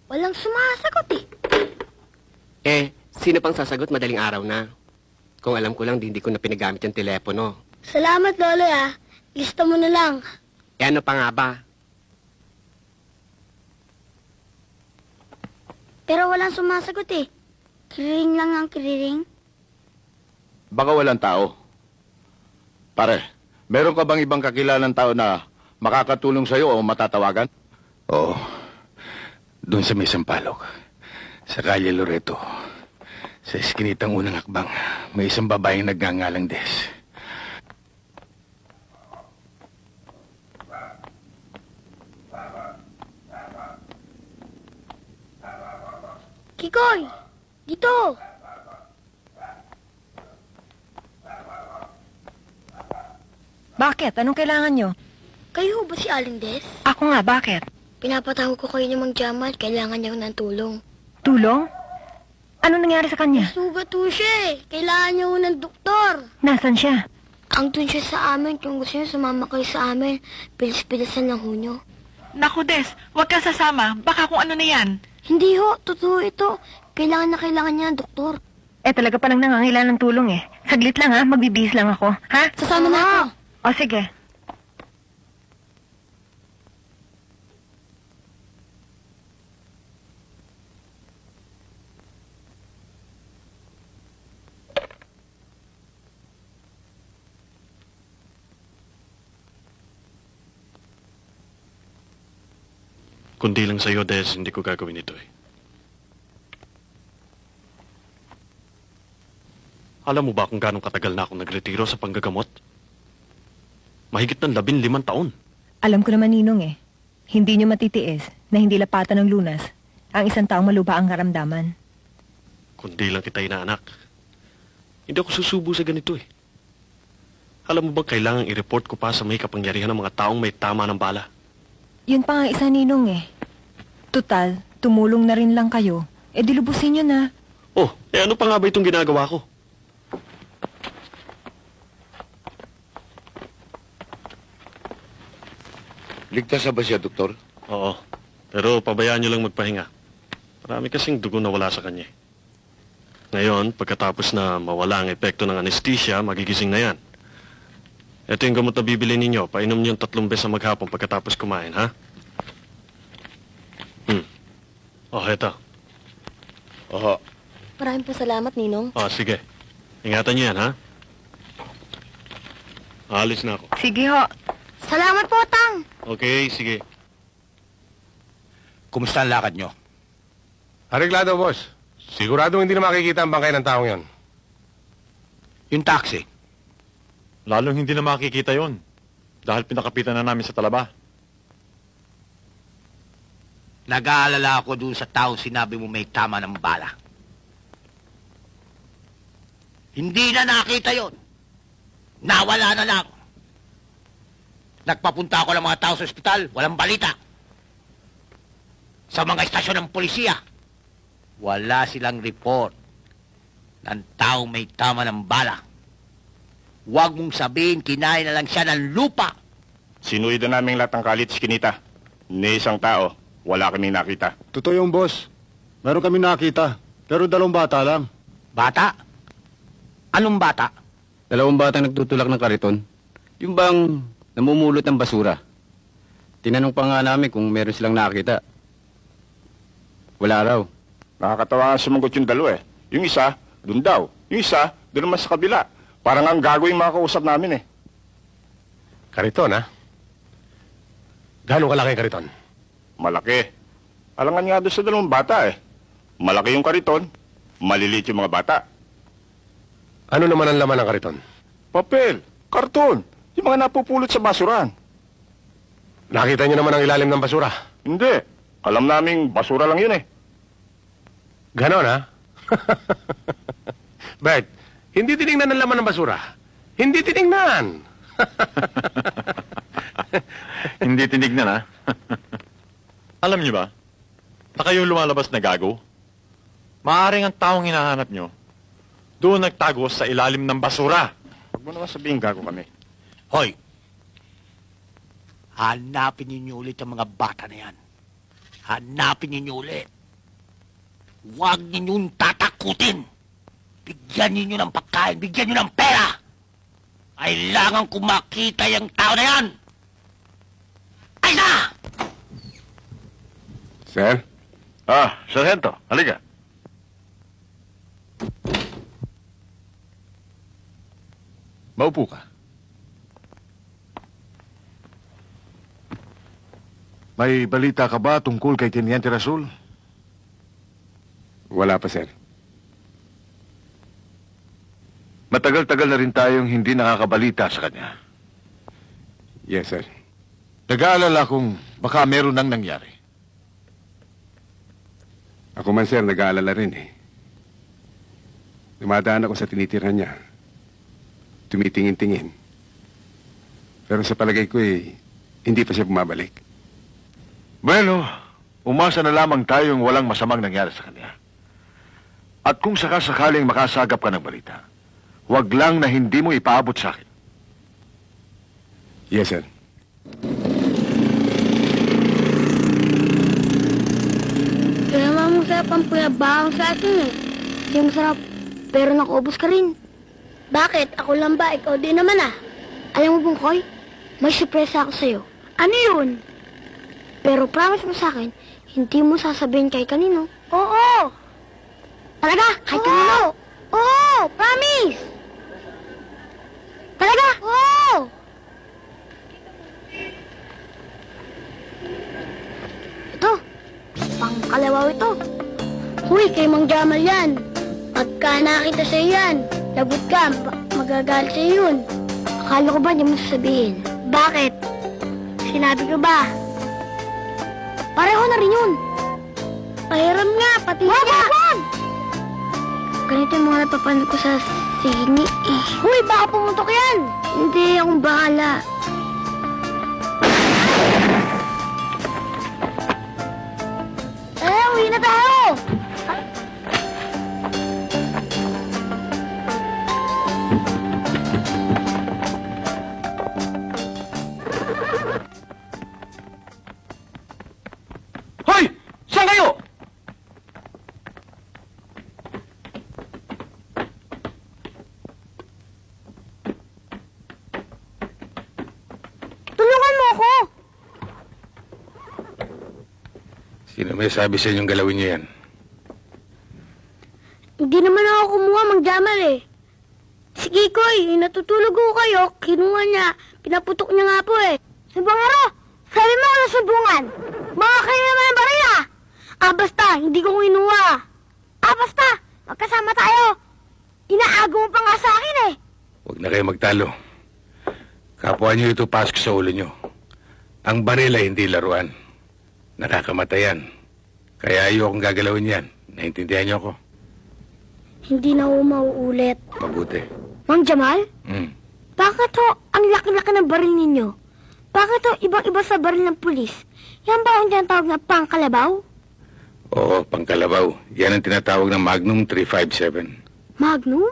Walang sumasagot eh. Sino pang sasagot madaling araw na? Kung alam ko lang, hindi ko na pinagamit yung telepono. Salamat, Lolo ah. Lista mo na lang. Ano pa nga ba? Pero walang sumasagot eh. Kiriring lang ang kiriring. Baka walang tao. Pare, meron ka bang ibang kakilalang tao na makakatulong sa'yo o matatawagan? Oo. Doon sa may Sampalok. Sa Calle Loreto. Sa iskinitang unang hakbang, may isang babaeng nagngangalang Des. Kikoy! Dito! Bakit? Anong kailangan nyo? Kayo ba si Aling Des? Ako nga, bakit? Pinapatawag ko kayo ni Mang Jamal. Kailangan niya ng tulong. Tulong? Ano nangyari sa kanya? Sugat ho siya eh. Kailangan niya ng doktor. Nasaan siya? Ang dun siya sa amin. Kung gusto niyo sumama kayo sa amin, pilis-pilisan lang ho niyo. Naku, Des, huwag ka sasama. Baka kung ano na yan. Hindi ho, totoo ito. Kailangan niya ng doktor. Talaga palang nangangailangan ng tulong eh. Saglit lang ha, magbibihis lang ako. Ha? Sasama na ako. O sige. Kundi lang sa'yo, Des, hindi ko gagawin ito eh. Alam mo ba kung gano'ng katagal na akong nagretiro sa panggagamot? Mahigit ng 15 taon. Alam ko naman, Ninong eh. Hindi nyo matitiis na hindi lapatan ng lunas ang isang taong maluba ang karamdaman. Kundi lang kita inaanak. Hindi ako susubo sa ganito eh. Alam mo bang kailangang i-report ko pa sa may kapangyarihan ng mga taong may tama ng bala? Yun pa nga isa, Ninong eh. Tutal, tumulong na rin lang kayo. Dilubusin nyo na. Oh, ano pa nga ba itong ginagawa ko? Ligtas na ba siya, doktor? Oo, pero pabayaan nyo lang magpahinga. Marami kasing dugo na wala sa kanya. Ngayon, pagkatapos na mawala ang epekto ng anesthesia, magigising na yan. Ito yung gamot na bibili ninyo. Painom niyo 3 beses sa maghapon pagkatapos kumain, ha? Oh, eto. Oho. Maraming po salamat, Ninong. Oh, sige. Ingatan niyo yan, ha? Alis na ako. Sige ho. Salamat po, Tang. Okay, sige. Kumusta ang lakad nyo? Areglado, boss. Siguradong hindi na makikita ang bangkay ng taong yon. Yung taxi. Lalong hindi na makikita yon. Dahil pinakapitan na namin sa talaba. Nag-aalala ako doon sa taong sinabi mo may tama ng bala. Hindi na nakita yon. Nawala na lang. Nagpapunta ako ng mga tao sa ospital, walang balita. Sa mga istasyon ng polisiya, wala silang report ng taong may tama ng bala. Huwag mong sabihin, kinain na lang siya ng lupa. Sinuidan namin lahat ng kalit Kinita. Ni isang tao, wala kaming nakita. Totoo yung boss. Meron kami nakita, pero 2 bata lang. Bata? Anong bata? 2 batang nagtutulak ng kariton. Yung bang namumulot ng basura. Tinanong pa nga namin kung meron silang nakita. Wala raw. Nakakatawa nga sumagot yung 2 eh. Yung isa, dun daw. Yung isa, dun naman sa kabila. Parang ang gago yung mga kausap namin eh. Kariton, ha? Gano'ng kalaki kariton? Malaki. Alangan nga doon sa 2 bata eh. Malaki yung kariton, maliliit yung mga bata. Ano naman ang laman ng kariton? Papel, karton, yung mga napupulot sa basuran. Nakita niyo naman ang ilalim ng basura? Hindi. Alam naming basura lang yun eh. Ganon, ha? Bert, hindi tinignan ang laman ng basura. Hindi tinignan. Hindi tinignan, ha? Alam niyo ba, na kayo lumalabas na gago? Maaring ang taong hinahanap niyo, doon nagtago sa ilalim ng basura. Huwag mo naman sabihin gago kami. Hoy! Hanapin ninyo ulit ang mga bata na yan. Hanapin ninyo ulit. Huwag ninyong tatakutin. Bigyan ninyo ng pagkain, bigyan nyo ng pera. Kailangan kong makita yung tao na yan. Ay na! Sir? Sargento, halika. Maupo ka. May balita ka ba tungkol kay Teniente Rasul? Wala pa, sir. Matagal-tagal na rin tayong hindi nakakabalita sa kanya. Yes, sir. Nag-aalala kung baka meron nang nangyari. Ako man, sir, nag-aalala rin eh. Dumadaan ako sa tinitirhan niya. Tumitingin-tingin. Pero sa palagay ko eh, hindi pa siya bumabalik. Bueno, umasa na lamang tayong walang masamang nangyari sa kanya. At kung sakasakaling makasagap ka ng balita, wag lang na hindi mo ipaabot sa akin. Yes, sir. Kaya naman masarap ang pinabahang sa akin eh. Hindi masarap, pero nakuubos ka rin. Bakit? Ako lang ba? Ikaw din naman ah. Alam mo, Bungkoy, may surpresa ako sa'yo. Ano yun? Pero promise mo sa akin, hindi mo sasabihin kay kanino. Oo! Talaga? Kay kanino? Oo! Promise! Talaga? Oo! Ito, pangkalawaw ito. Huy, kay Mang Jamal yan. Pagka nakita sa'yo yan, lagot ka, magagalit sa'yo yun. Akala ko ba hindi mo sasabihin? Bakit? Sinabi ko ba? Pareho na rin yun. Pahiram nga, pati siya. Ganito yung mga napapanood ko sa sini eh. Huy, baka pumutok yan. Hindi, akong bahala. Uwi na tayo. Hoy! Saan kayo? Tulungan mo ako. Sino may sabi sa inyong galawin niyo yan? Hindi naman ako kumuha, Mang Jamal eh. Si Kikoy, natutulog ko kayo, kinuha niya, pinaputok niya nga po eh. Sabangero, sabi mo ako na subungan. Mga kayo naman ang barila. Basta, hindi ko kinuha. Basta, magkasama tayo. Inaago mo pa nga sa akin eh. Huwag na kayo magtalo. Kapwa niyo ito pasok sa ulo niyo. Ang baril ay hindi laruan. Nakakamatayan. Kaya ayokong gagalawin yan. Naintindihan niyo ako? Hindi na ako mauulit. Mabuti. Mang Jamal, Hmm. bakit ho ang laki-laki ng baril ninyo? Bakit ho ibang-iba sa baril ng pulis? Yan ba ang tinatawag na pangkalabaw? Oo, pangkalabaw. Yan ang tinatawag na Magnum 357. Magnum?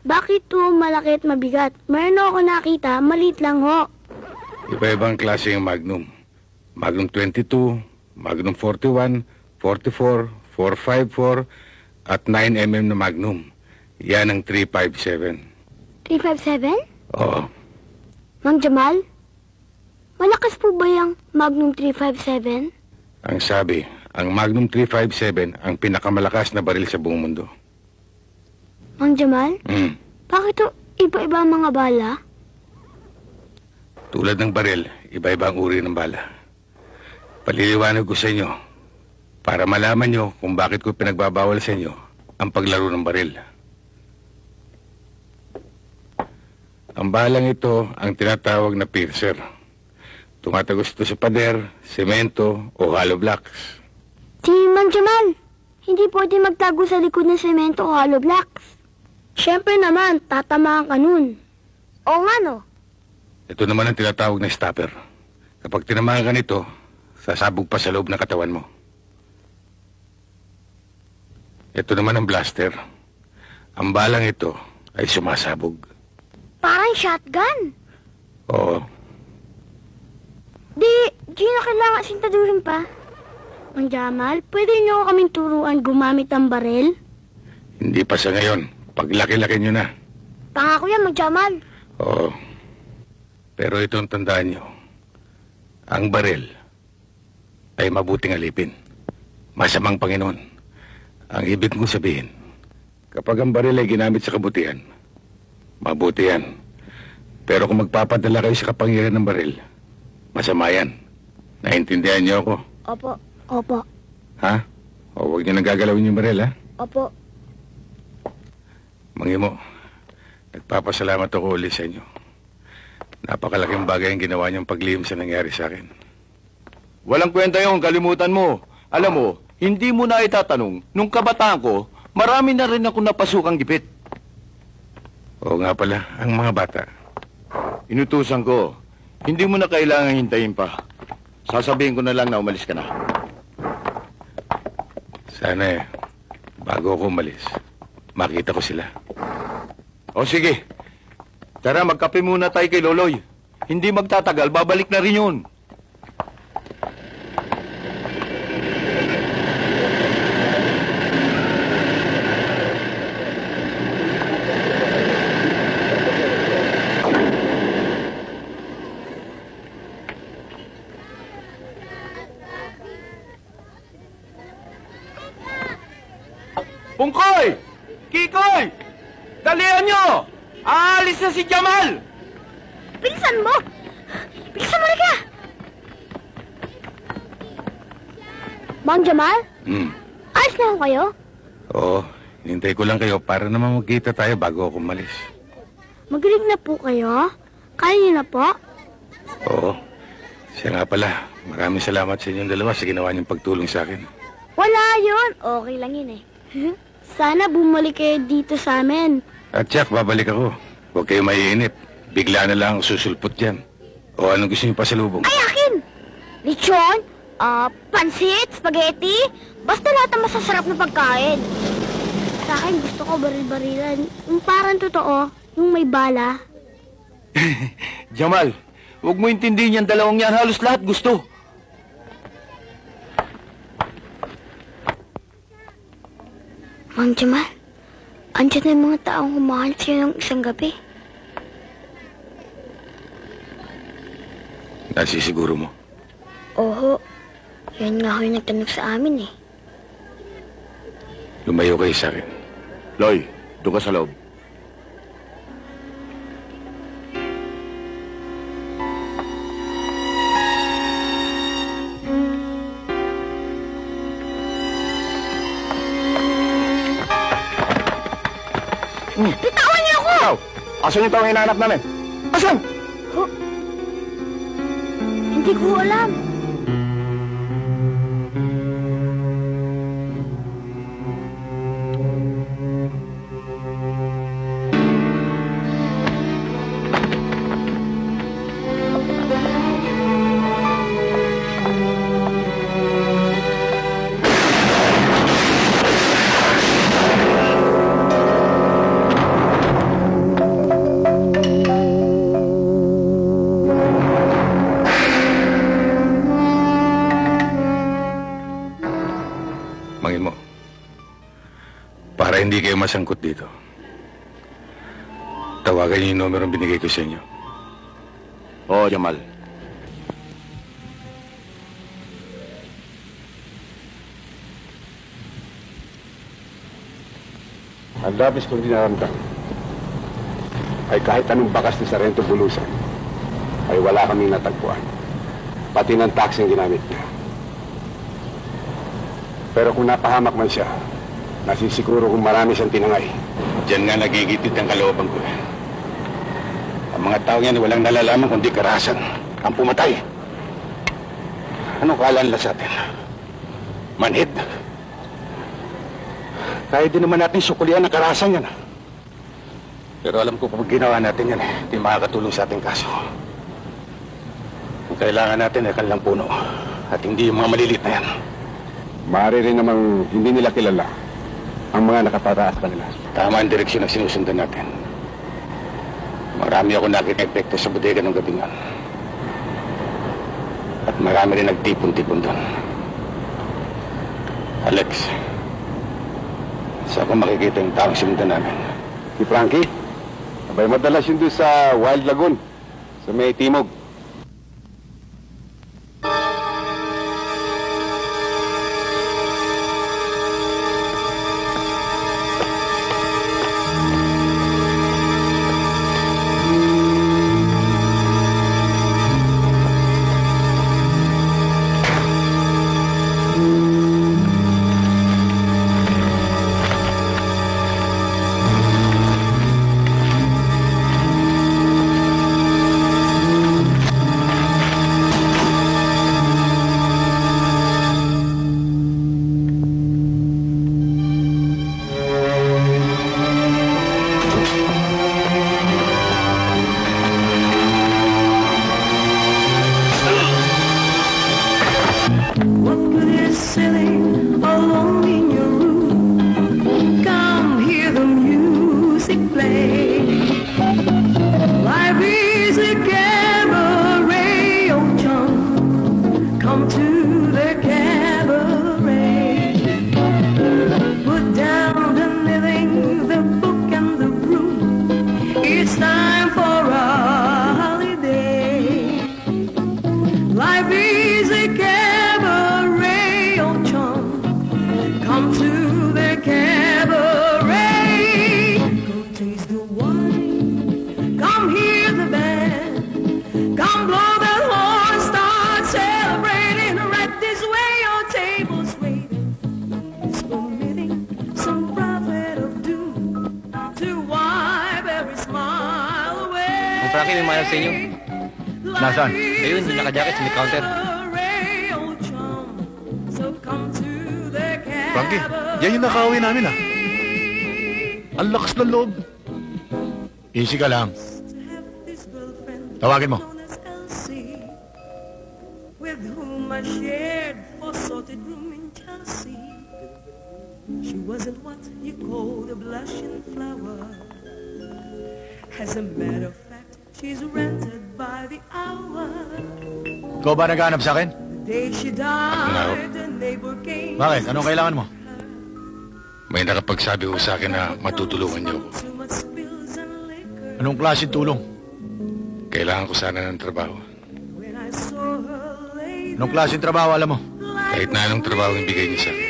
Bakit to malaki at mabigat? Mayroon ako nakita, maliit lang ho. Iba-ibang klase yung Magnum. Magnum 22, Magnum 41, 44, 454, at 9mm na Magnum. Yan ang 357. 357? Oo. Mang Jamal, malakas po ba yung Magnum 357? Ang sabi, ang Magnum 357 ang pinakamalakas na baril sa buong mundo. Mang Jamal, bakit to iba-iba ang mga bala? Tulad ng baril, iba-iba ang uri ng bala. Paliliwanag ko sa inyo para malaman nyo kung bakit ko pinagbabawal sa inyo ang paglaro ng baril. Ang balang ito ang tinatawag na piercer. Tumatagos ito sa pader, semento o hollow blocks. Si Mang Jamal, hindi pwede magtago sa likod ng semento o hollow blocks. Siyempre naman, tatamaan ka nun. Oo nga no. Ito naman ang tinatawag na stopper. Kapag tinamaan ka nito, sasabog pa sa loob ng katawan mo. Ito naman ang blaster. Ang balang ito ay sumasabog. Parang shotgun. Oo. Di na kailangan sintaduhin pa. Mang Jamal, pwede niyo kaming turuan gumamit ng baril? Hindi pa sa ngayon. Pag laki-laki nyo na. Pangako yan, Mang Jamal. Oo. Pero itong tandaan nyo. Ang baril ay mabuting alipin. Masamang Panginoon. Ang ibig kong sabihin, kapag ang baril ay ginamit sa kabutihan, mabuti yan. Pero kung magpapadala kayo sa kapangyarihan ng baril, masama yan. Naintindihan niyo ako? Opo. Opo. Ha? O huwag niyo nang gagalawin yung baril, ha? Opo. Mangimo, nagpapasalamat ako ulit sa inyo. Napakalaking bagay ang ginawa niyong paglihim sa nangyari sa akin. Walang kwenta yung kalimutan mo. Alam mo, hindi mo na itatanong, nung kabataan ko, marami na rin ako napasukang gipit. Oo nga pala, ang mga bata. Inutusan ko, hindi mo na kailangan hintayin pa. Sasabihin ko na lang na umalis ka na. Sana bago ako umalis, makita ko sila. O sige, tara magkape muna tayo kay Loloy. Hindi magtatagal, babalik na rin yun. Pungkoy! Kikoy! Dalihan nyo! Aalis na si Jamal! Bilisan mo! Bilisan mo na ka! Mang Jamal? Ayos na ako kayo? Oo, hinintay ko lang kayo para naman magkita tayo bago ako umalis. Magaling na po kayo? Kaya niyo na po? Oo. Siya nga pala, maraming salamat sa inyong dalawa sa ginawa niyong pagtulong sa akin. Wala yun. Okay lang yun eh. Sana bumalik kayo dito sa amin. At Jack, babalik ako. Huwag kayo maiinip. Bigla na lang ako susulpot dyan. O anong gusto niyo pasalubong? Ay, akin! Lechon, pansit, spaghetti, basta lahat ng masasarap na pagkain. Sa akin, gusto ko baril-barilan. Yung parang totoo, yung may bala. Jamal, huwag mo intindihin yung dalawang yan. Halos lahat gusto. Mang Jamal, andyan na yung mga taong kumahal sa'yo ng isang gabi. Nasisiguro mo? Oo, yan nga ho yung nagtanong sa amin eh. Lumayo kayo sa akin. Loy, doon ka sa loob. Bitawan niyo ako! Ikaw, asan yung taong hinahanap namin? Asan? Hindi ko alam. hindi kayo masangkot dito, tawagan niyo yung numero binigay ko sa inyo. Oo, Jamal. Ang labis kong dinaramdam ay kahit anong bakas ni Sargento Bulusan ay wala kaming natagpuan. Pati ng taxi ang ginamit niya. Pero kung napahamak man siya, nasisiguro kung marami siyang tinangay. Diyan nga nagigitid ang kalooban ko. Ang mga tao yan walang nalalaman kundi karahasan ang pumatay. Anong kala nila sa atin? Manhid. Kaya din naman natin sukulian ang karahasan yan. Pero alam ko kapag ginawa natin yan, hindi makakatulong sa ating kaso. Ang kailangan natin ay kanilang puno at hindi yung mga malilit na yan. Maaari rin namang hindi nila kilala ang mga nakapataas kanila. Tama ang direksyon na sinusundan natin. Marami ako nakita-epekto sa bodega ng gabing yan. At marami rin nagtipon-tipon doon. Alex, saan ko makikita yung taong simundan namin? Si Frankie? Abay, madalas yun doon sa Wild Lagoon, sa may Timog. Nasaan? Ayun, yung naka-jacket sa may counter. Frankie, yan yung nakauwi namin ah. Ang lakas ng loob. Easy ka lang. Tawagin mo. With whom I shared a sorted room in Chelsea. She wasn't what you call a blushing flower. As a matter of fact, she's rented by the hour. Ikaw ba naghahanap sa akin? The day she died, the neighbor came. Bakit? Anong kailangan mo? May nakapagsabi ko sa akin na matutulungan niyo ako. Anong klaseng tulong? Kailangan ko sana ng trabaho. Anong klaseng trabaho alam mo? Kahit na anong trabaho yung bigay niyo sa akin,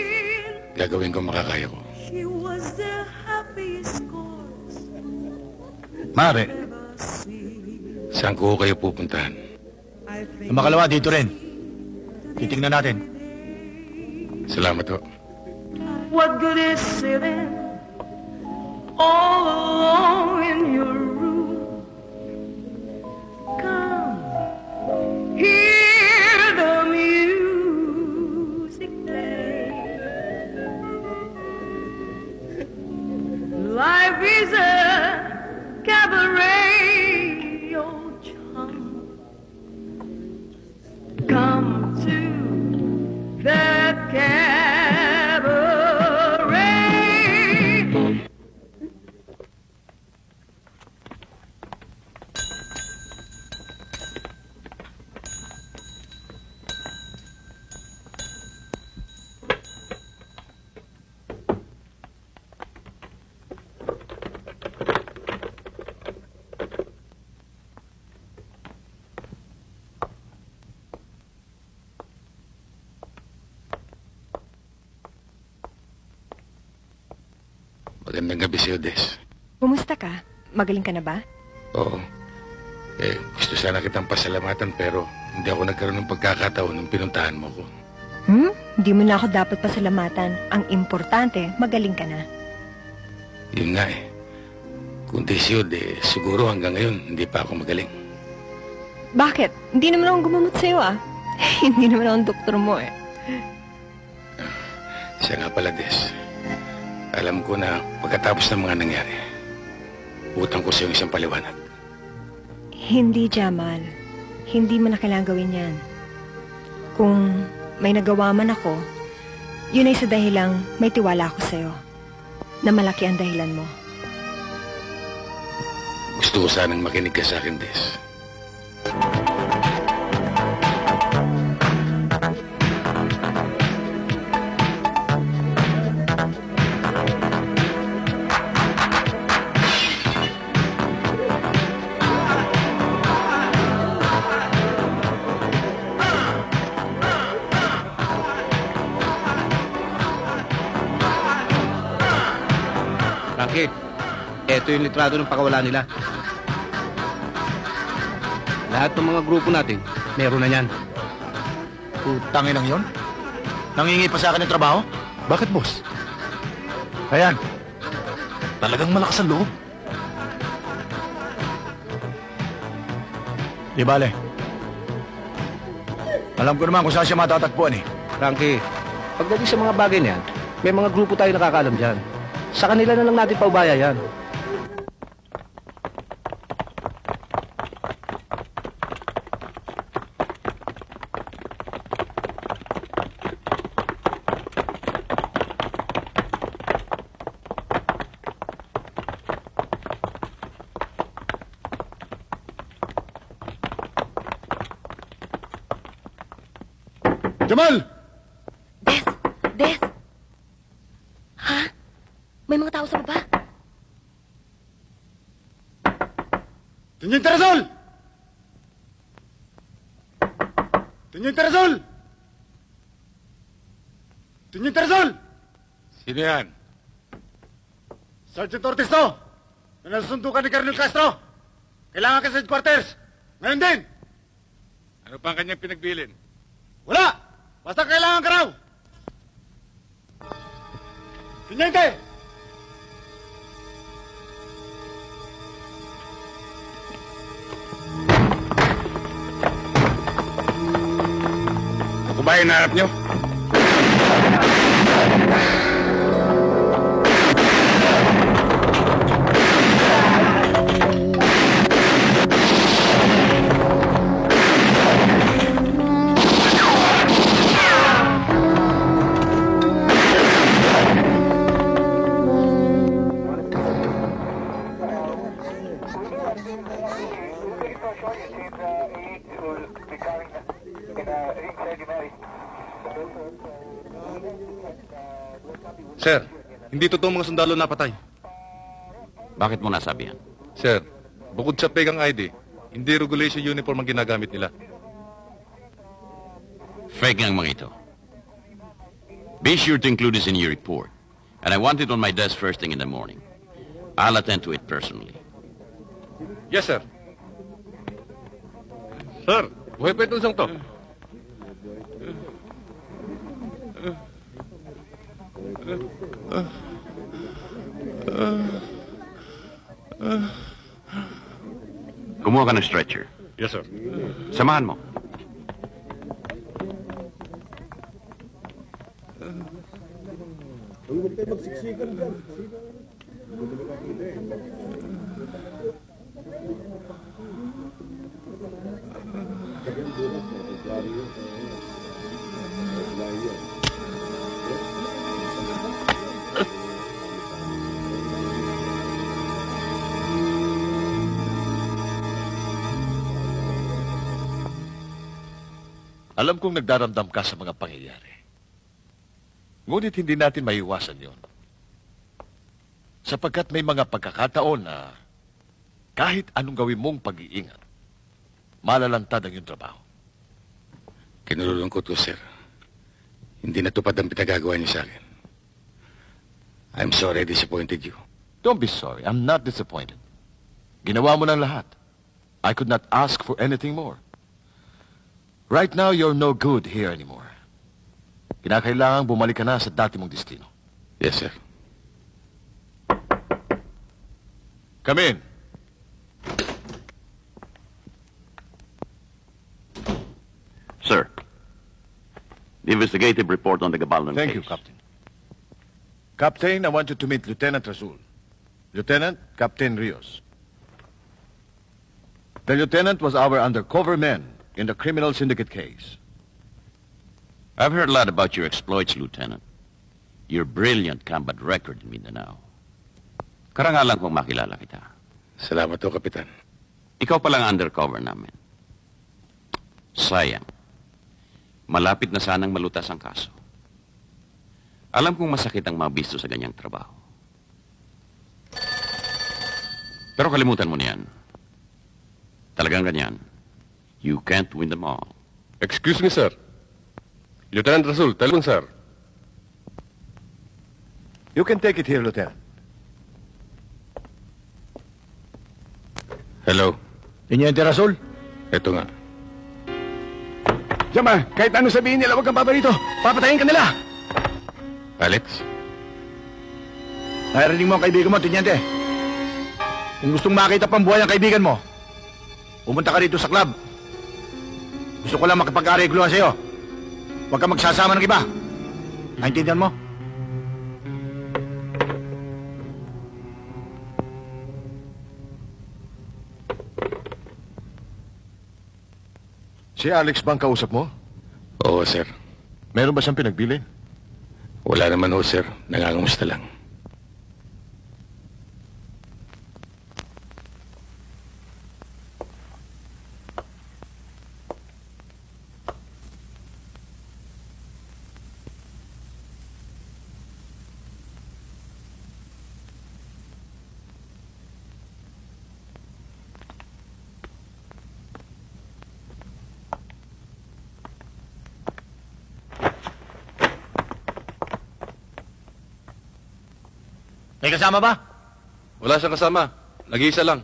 gagawin ko makakaya ko. Mare. Saan ko kayo pupuntahan? Ang makalawa dito rin. Titingnan natin. Salamat ho. What good is sitting all alone in your room? Come, hear the music play. Life is a cabaret, oh chum. Come to the cabaret. Magandang gabi sa'yo, Des. Kumusta ka? Magaling ka na ba? Oo. Gusto sana kitang pasalamatan pero hindi ako nagkaroon ng pagkakataon nung pinuntahan mo ko. Hindi mo na ako dapat pasalamatan. Ang importante, magaling ka na. Yun nga eh. Kung desiyod, siguro hanggang ngayon hindi pa ako magaling. Bakit? Hindi naman akong gumamot sa'yo Hindi naman akong doktor mo Siya nga pala, Des. Alam ko na pagkatapos ng mga nangyari, utang ko sa iyong isang paliwanag. Hindi, Jamal. Hindi mo na kailangan gawin yan. Kung may nagawa man ako, yun ay sa dahilang may tiwala ako sa'yo. Na malaki ang dahilan mo. Gusto ko sanang makinig ka sa akin, Des. Frankie, eto yung litrato ng pakawala nila. Lahat ng mga grupo natin, meron na yan. Putangin lang yun? Nangingi pa sa akin ng trabaho? Bakit, boss? Ayan. Talagang malakas ang loob. Di bale. Alam ko naman kung saan siya matatagpuan Frankie, pagdating sa mga bagay niyan, may mga grupo tayo nakakaalam dyan. Sa kanila na lang natin paubaya yan. Jamal! Des! Ha? May mga tao sa baba. Tiniente Teresol! Tiniente Teresol! Tiniente Teresol! Sino yan? Sergeant Ortiz to! Na nasusundukan ni Colonel Castro! Kailangan ka sa headquarters! Ngayon din! Ano pa ang kanyang pinagbilin? Wala! Basta kailangan ka raw! Tiniente! Ako ba hinahanap niyo? Sir, hindi totoo mga sundalo napatay. Bakit mo nasabi yan? Sir, bukod sa pegang ID, hindi regulation uniform ang ginagamit nila. Fake ang mga ito. Be sure to include this in your report. And I want it on my desk first thing in the morning. I'll attend to it personally. Yes, sir. Sir, buhay pa itong isang to. Kumuha ka ng stretcher. Yes, sir. Samahan mo. Alam kong nagdaramdam ka sa mga pangyayari. Ngunit hindi natin maiwasan yon. Sapagkat may mga pagkakataon na kahit anong gawin mong pag-iingat, malalantad ang iyong trabaho. Kinululungkot ko, sir. Hindi natupad ang pinagagawa niyo sa akin. I'm sorry I disappointed you. Don't be sorry. I'm not disappointed. Ginawa mo ng lahat. I could not ask for anything more. Right now, you're no good here anymore. Kinakailangan bumalik ka na sa dati mong destino. Yes, sir. Come in. Sir, the investigative report on the Gabalan Thank case. you, Captain. Captain, I want you to meet Lieutenant Rasul. Lieutenant, Captain Rios. The lieutenant was our undercover man in the criminal syndicate case. I've heard a lot about your exploits, Lieutenant. Your brilliant combat record in Mindanao. Karangalan kong makilala kita. Salamat po, Kapitan. Ikaw palang undercover namin. Sayang. Malapit na sanang malutas ang kaso. Alam kong masakit ang mabisto sa ganyang trabaho. Pero kalimutan mo niyan. Talagang ganyan. You can't win them all. Excuse me, sir. Lieutenant Rasul, telephone, sir. You can take it here, Lieutenant. Hello. Teniente Rasul? Ito nga. Jamal, kahit ano sabihin nila, huwag kang paparito. Papatayin ka nila. Alex? Narinig mo ang kaibigan mo, Teniente. Kung gustong makita pang buhay ang kaibigan mo, pumunta ka rito sa club. Gusto ko lang makipag-aregluhan sa'yo. Huwag ka magsasama ng iba. Naintindihan mo? Si Alex bang kausap mo? Oo, sir. Meron ba siyang pinagbilin? Wala naman ho, sir. Nangangamusta lang. May kasama ba? Wala siyang kasama. Nag-iisa lang.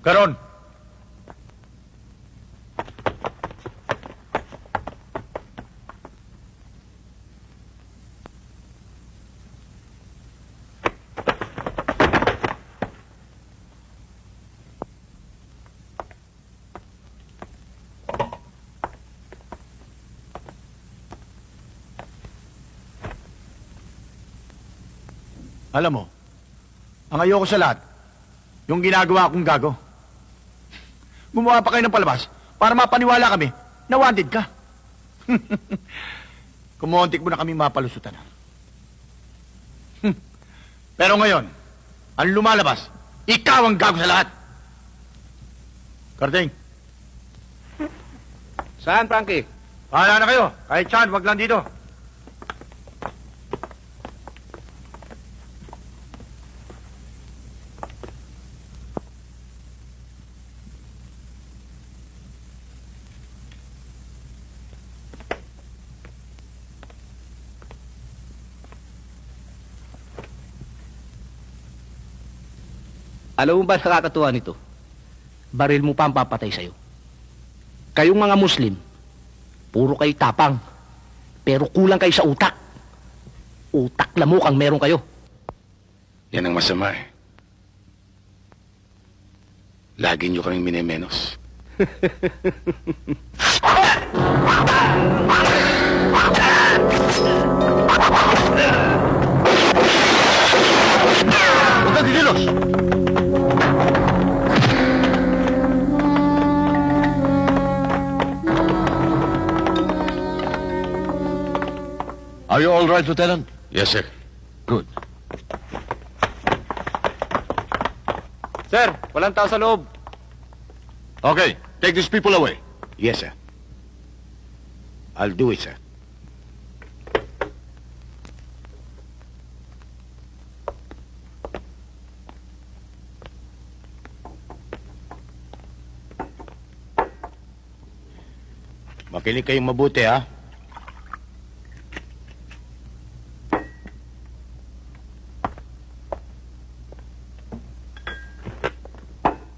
Karon. Alam mo, ang ayoko sa lahat, yung ginagawa kong gago. Gumawa pa kayo ng palabas para mapaniwala kami na wanted ka. Kumontik mo na kami mapalusutan. Pero ngayon, ang lumalabas, ikaw ang gago sa lahat. Karding. Saan, Frankie? Pahala na kayo. Kahit saan, wag lang dito. Alam mo ba nakakatuwa nito? Baril mo pa ang papatay sa'yo. Kayong mga Muslim, puro kayo tapang, pero kulang kayo sa utak. Utak lamok ang meron kayo. Yan ang masama eh. Lagi niyo kaming minemenos. Huwag kang didilos! Are you all right, Lieutenant? Yes, sir. Good. Sir, walang tao sa loob. Okay, take these people away. Yes, sir. I'll do it, sir. Makinig kayong mabuti, ha?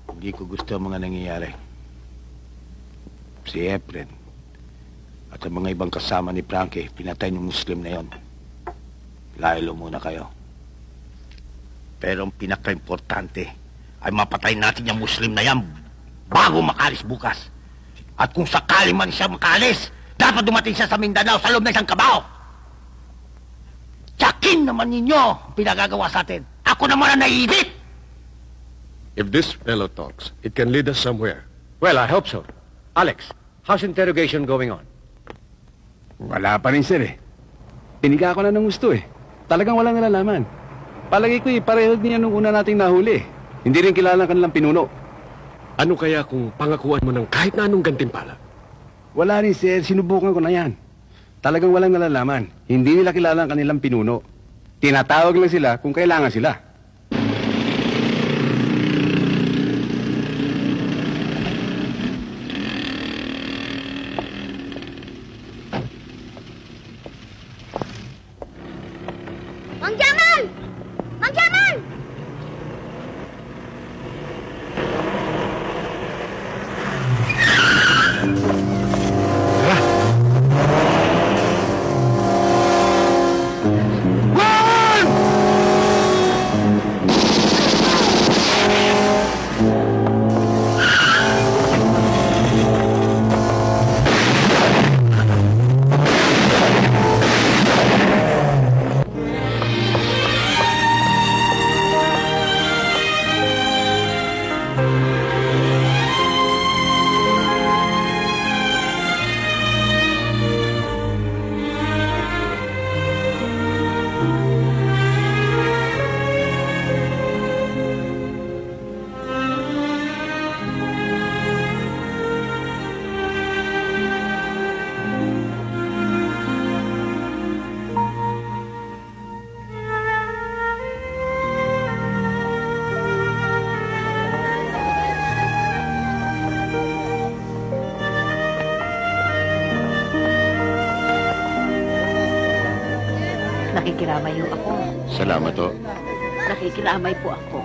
Hindi ko gusto ang mga nangyayari. Si Efren at ang mga ibang kasama ni Frankie, pinatay ng Muslim na yon. Laylo muna kayo. Pero ang pinaka-importante ay mapatay natin yung Muslim na yan bago makalis bukas. At kung sakali man siya makalis, dapat dumating siya sa Mindanao sa loob ng isang kabaho. Tsakin naman ninyo ang pinagagawa sa atin. Ako naman ang naiibig! If this fellow talks, it can lead us somewhere. Well, I hope so. Alex, how's interrogation going on? Wala pa rin, sir, eh. Piniga ko na ng gusto, eh. Talagang walang nalalaman. Palagi ko, pareho niya nung una nating nahuli. Hindi rin kilala ang kanilang pinuno. Ano kaya kung pangakuan mo ng kahit na anong gantimpala? Wala rin, sir. Sinubukan ko na yan. Talagang walang nalalaman. Hindi nila kilala ang kanilang pinuno. Tinatawag lang sila kung kailangan sila. Mang Jamal! Mang Jamal! Nakikiramay ho ako. Salamat, ho. Nakikiramay po ako.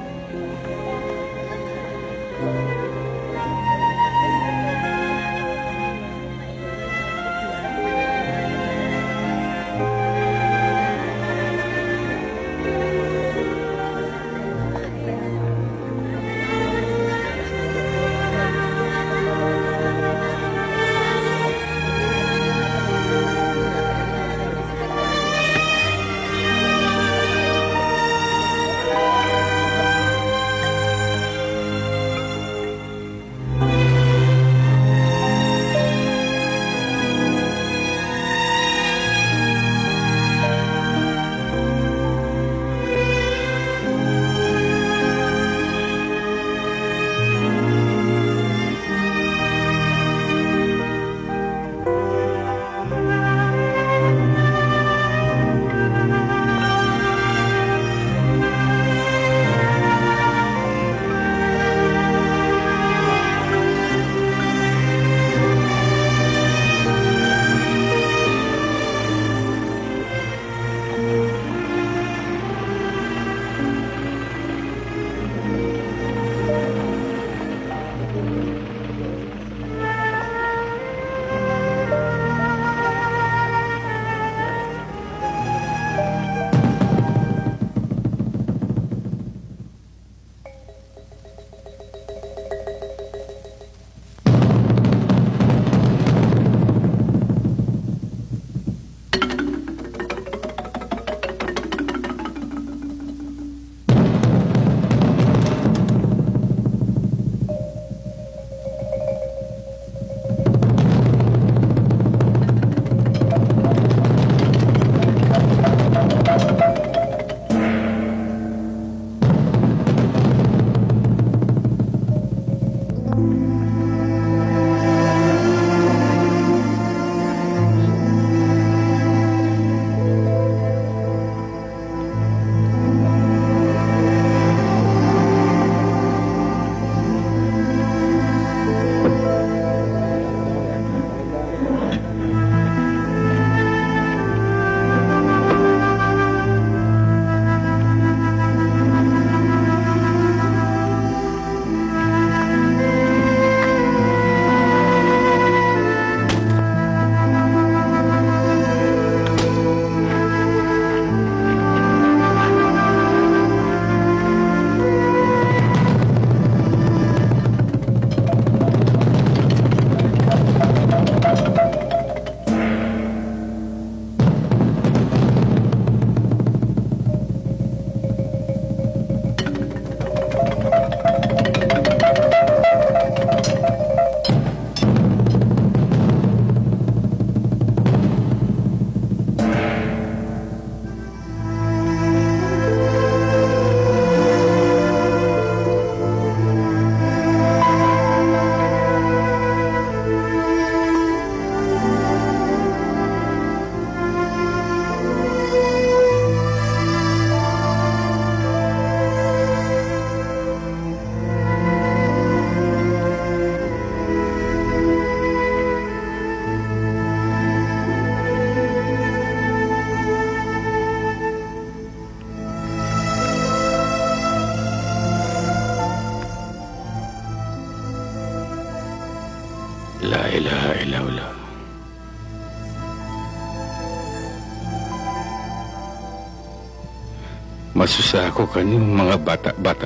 Masusa ako kanyang mga bata-bata.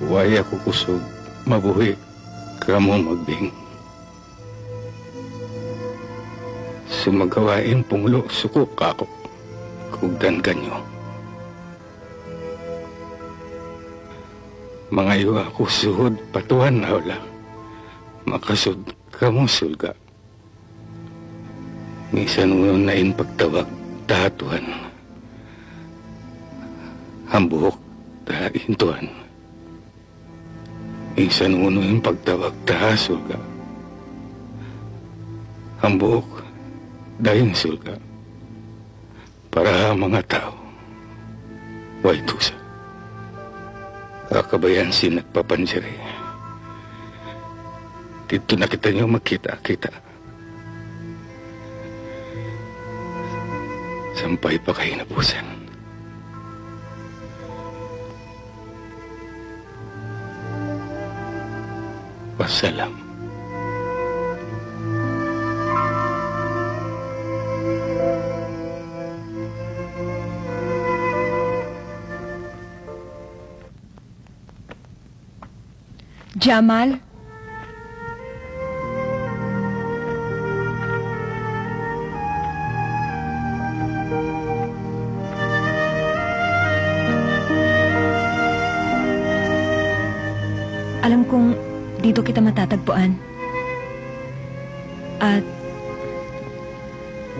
Way ako kusog, mabuhi, kamo magbing. Sumagawain punglo, suko kako, kugdan kanyo. Mga iyo ako suhod, patuhan na wala. Makasud, kamo sulga. Minsan unon na pagtawag, tahatuhan. Hambuhok, tahintuhan. Minsan unon pagtawag, tahasulga. Hambuhok, dahin sulga. Para mga tao, way tusa. Kakabayan si nagpapansiri. Dito na kita niyo magkita-kita. Sampay pa kayo napusan. Wassalam. Jamal? Alam kong dito kita matatagpuan. At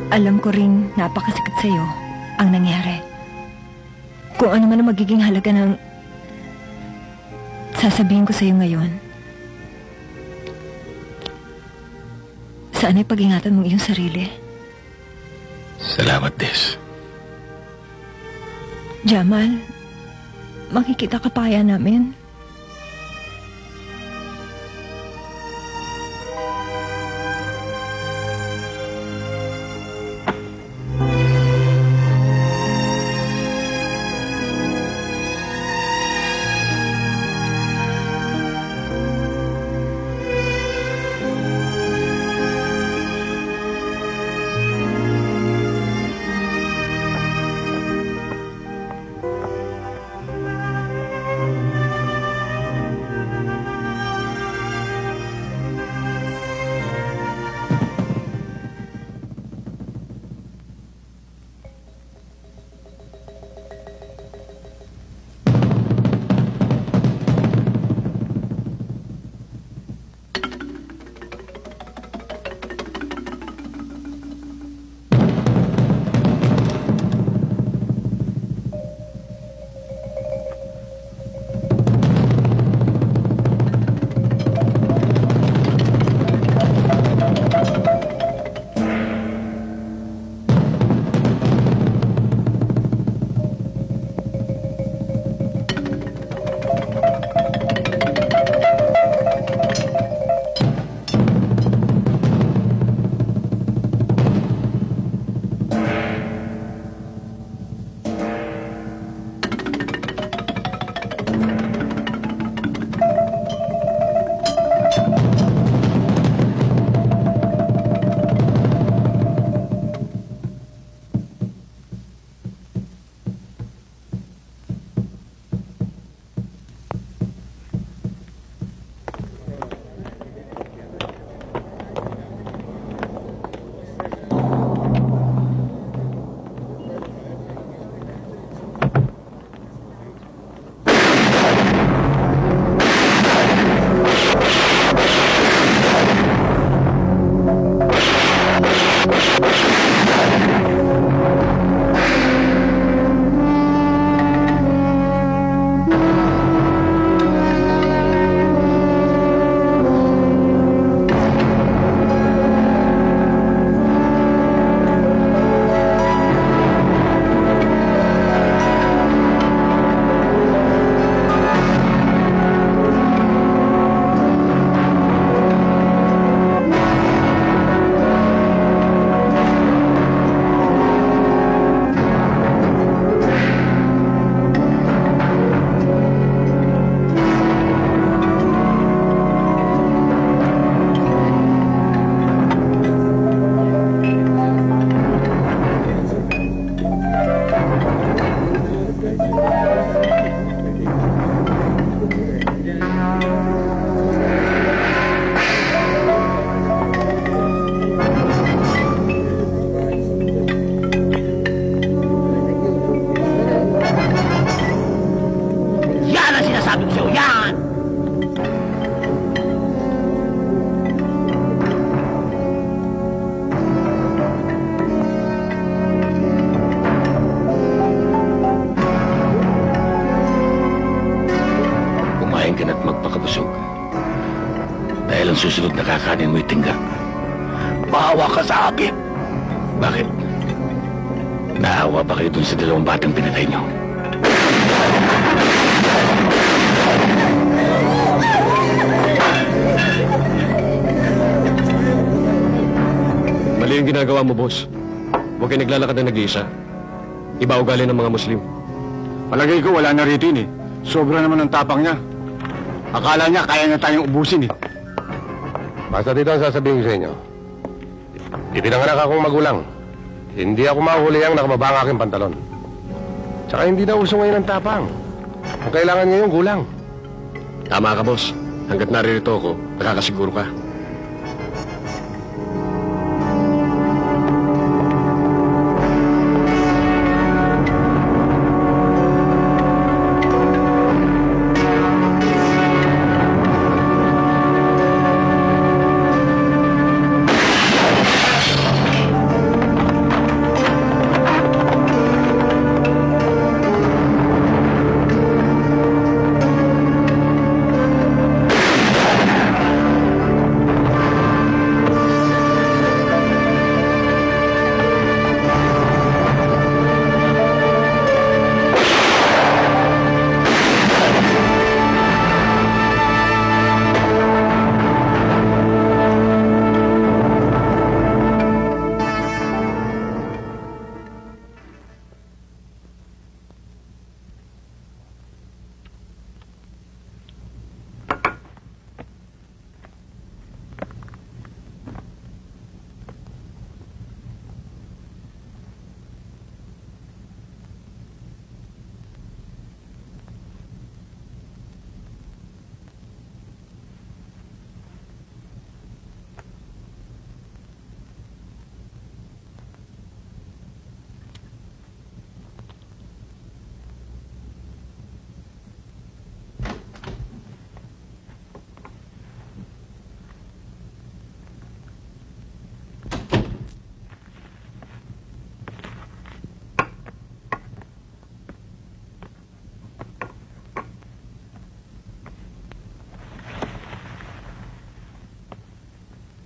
alam ko rin napakasakit sa'yo ang nangyari. Kung ano man ang magiging halaga ng sasabihin ko sa'yo ngayon, sana'y pag-ingatan mong iyong sarili. Salamat, Des. Jamal, makikita ka pa kaya namin? umiting ka. Maawa ka sa akin. Bakit? Naawa ba kayo dun sa dalawang batang pinatay niyo? Mali yung ginagawa mo, boss. Huwag kayo naglalakad na nag-iisa. Iba ugali ng mga Muslim. Palagay ko wala na rito yun eh. Sobra naman ang tapang niya. Akala niya kaya na tayong ubusin eh. Basta dito ang sasabihin ko sa inyo. Ipinanganak akong magulang. Hindi ako mahuli ang nakababa ang aking pantalon. Tsaka hindi na uso ngayon ang tapang. Ang kailangan ngayon, gulang. Tama ka, boss. Hanggat naririto ako, nakakasiguro ka.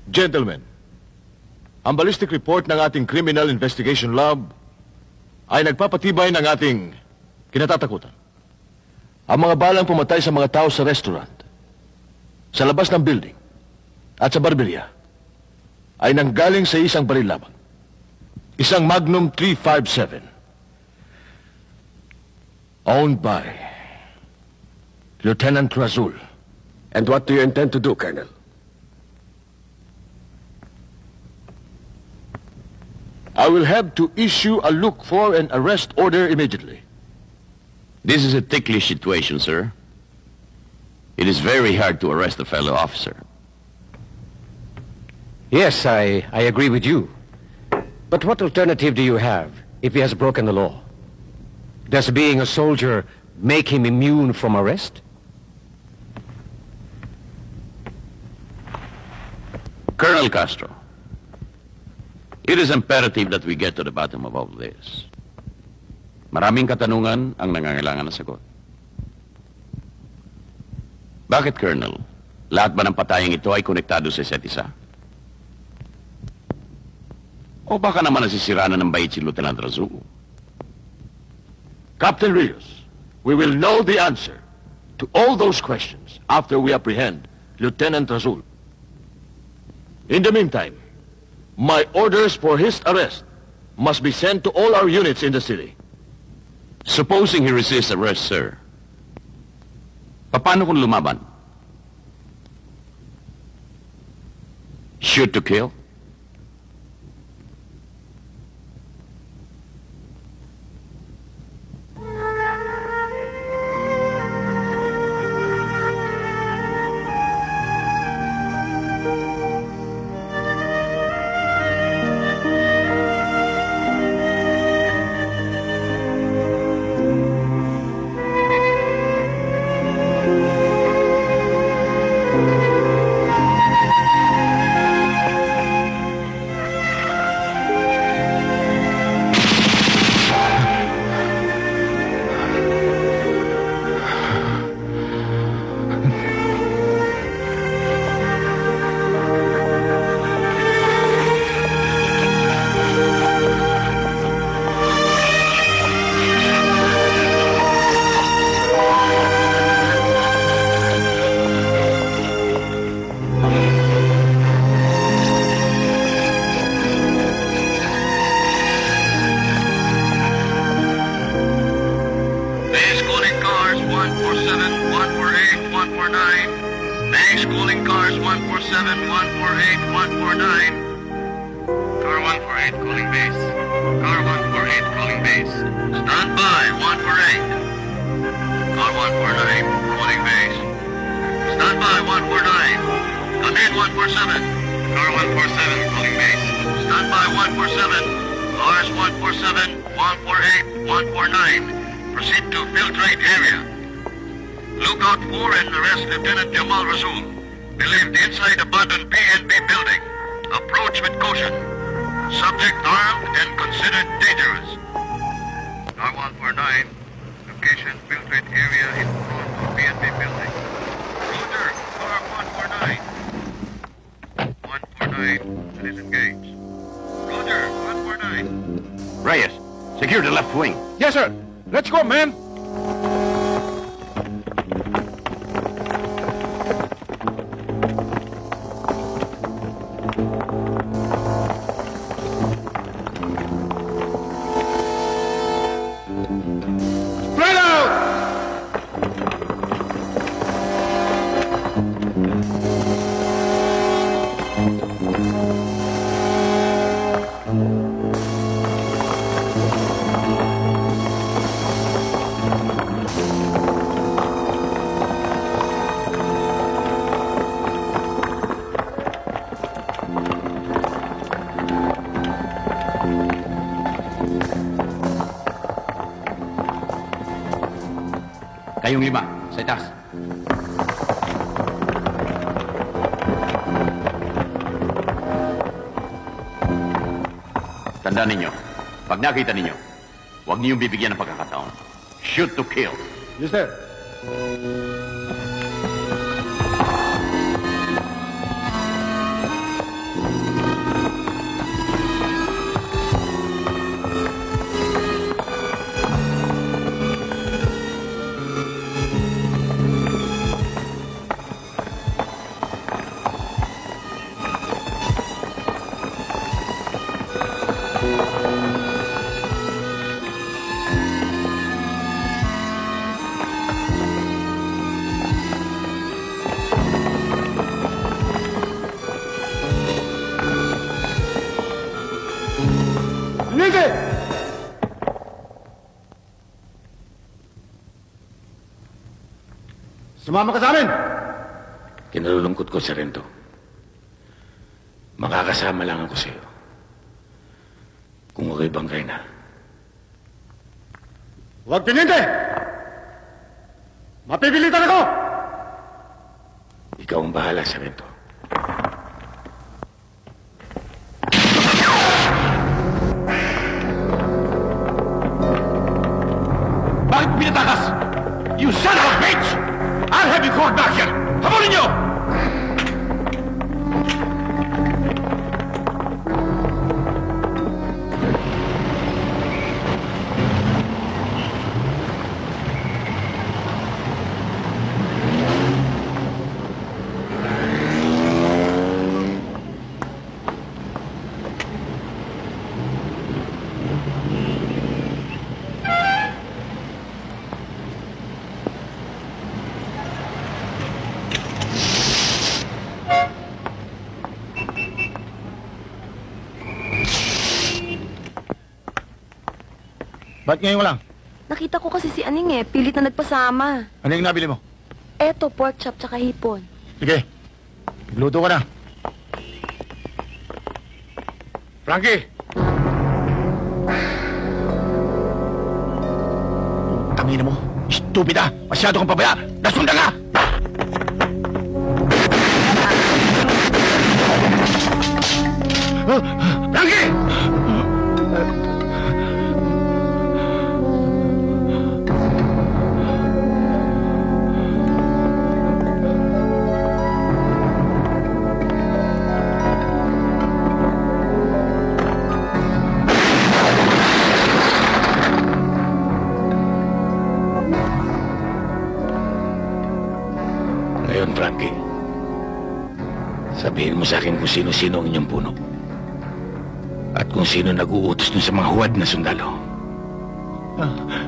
Gentlemen, ang ballistic report ng ating Criminal Investigation Lab ay nagpapatibay ng ating kinatatakutan. Ang mga balang pumatay sa mga tao sa restaurant, sa labas ng building, at sa barberia ay nanggaling sa isang baril lamang. Isang Magnum 357 owned by Lieutenant Razul. And what do you intend to do, Colonel? I will have to issue a look-for and arrest order immediately. This is a ticklish situation, sir. It is very hard to arrest a fellow officer. Yes, I agree with you. But what alternative do you have if he has broken the law? Does being a soldier make him immune from arrest? Colonel Castro, it is imperative that we get to the bottom of all this. Maraming katanungan ang nangangailangan ng sagot. Bakit, Colonel? Lahat ba ng patayang ito ay konektado sa isa't isa? O baka naman nasisira na ng bait si Lieutenant Razul? Captain Rios, we will know the answer to all those questions after we apprehend Lieutenant Razul. In the meantime, my orders for his arrest must be sent to all our units in the city. Supposing he resists arrest, sir, paano kung lumaban? Shoot to kill? 148 calling base. Car 148 calling base. Stand by 148. Car 149 calling base. Stand by 149. Come in 147. Car 147 calling base. Stand by 147. Cars 147, 148, 149. Proceed to filtrate area. Lookout for and arrest Lieutenant Jamal Rasul. Believed inside abandoned PNB building. Approach with caution. Subject armed and considered dangerous. Car 149. Location filtrate area in front of PNB building. Roger. Car 149. 149 is engaged. Roger. 149. Reyes, secure the left wing. Yes, sir. Let's go, man. Kayong lima, sa itaas. Tandaan ninyo, pag nakita ninyo, huwag niyong bibigyan ng pagkakataon. Shoot to kill. Yes, sir. Sumama ka sa amin! Kinalulungkot ko, Sarento. Makakasama lang ako sa iyo. Kung ako'y bangkay na. Huwag pinindi! Mapipilitan ako! Ikaw ang bahala, Sarento. Bakit pinatakas? You son of a bitch! I'll have you called back here! Habulin niyo! Ba't ngayon lang? Nakita ko kasi si Aning pilit na nagpasama. Ano yung nabili mo? Eto, pork chop tsaka hipon. Sige, luto ka na. Frankie! Tangina mo, stupida! Masyado kang pabaya! Nasundan ka! Frankie! Ngayon, Frankie, sabihin mo sa akin kung sino-sino ang inyong puno. At kung sino nag-uutos dun sa mga huwad na sundalo.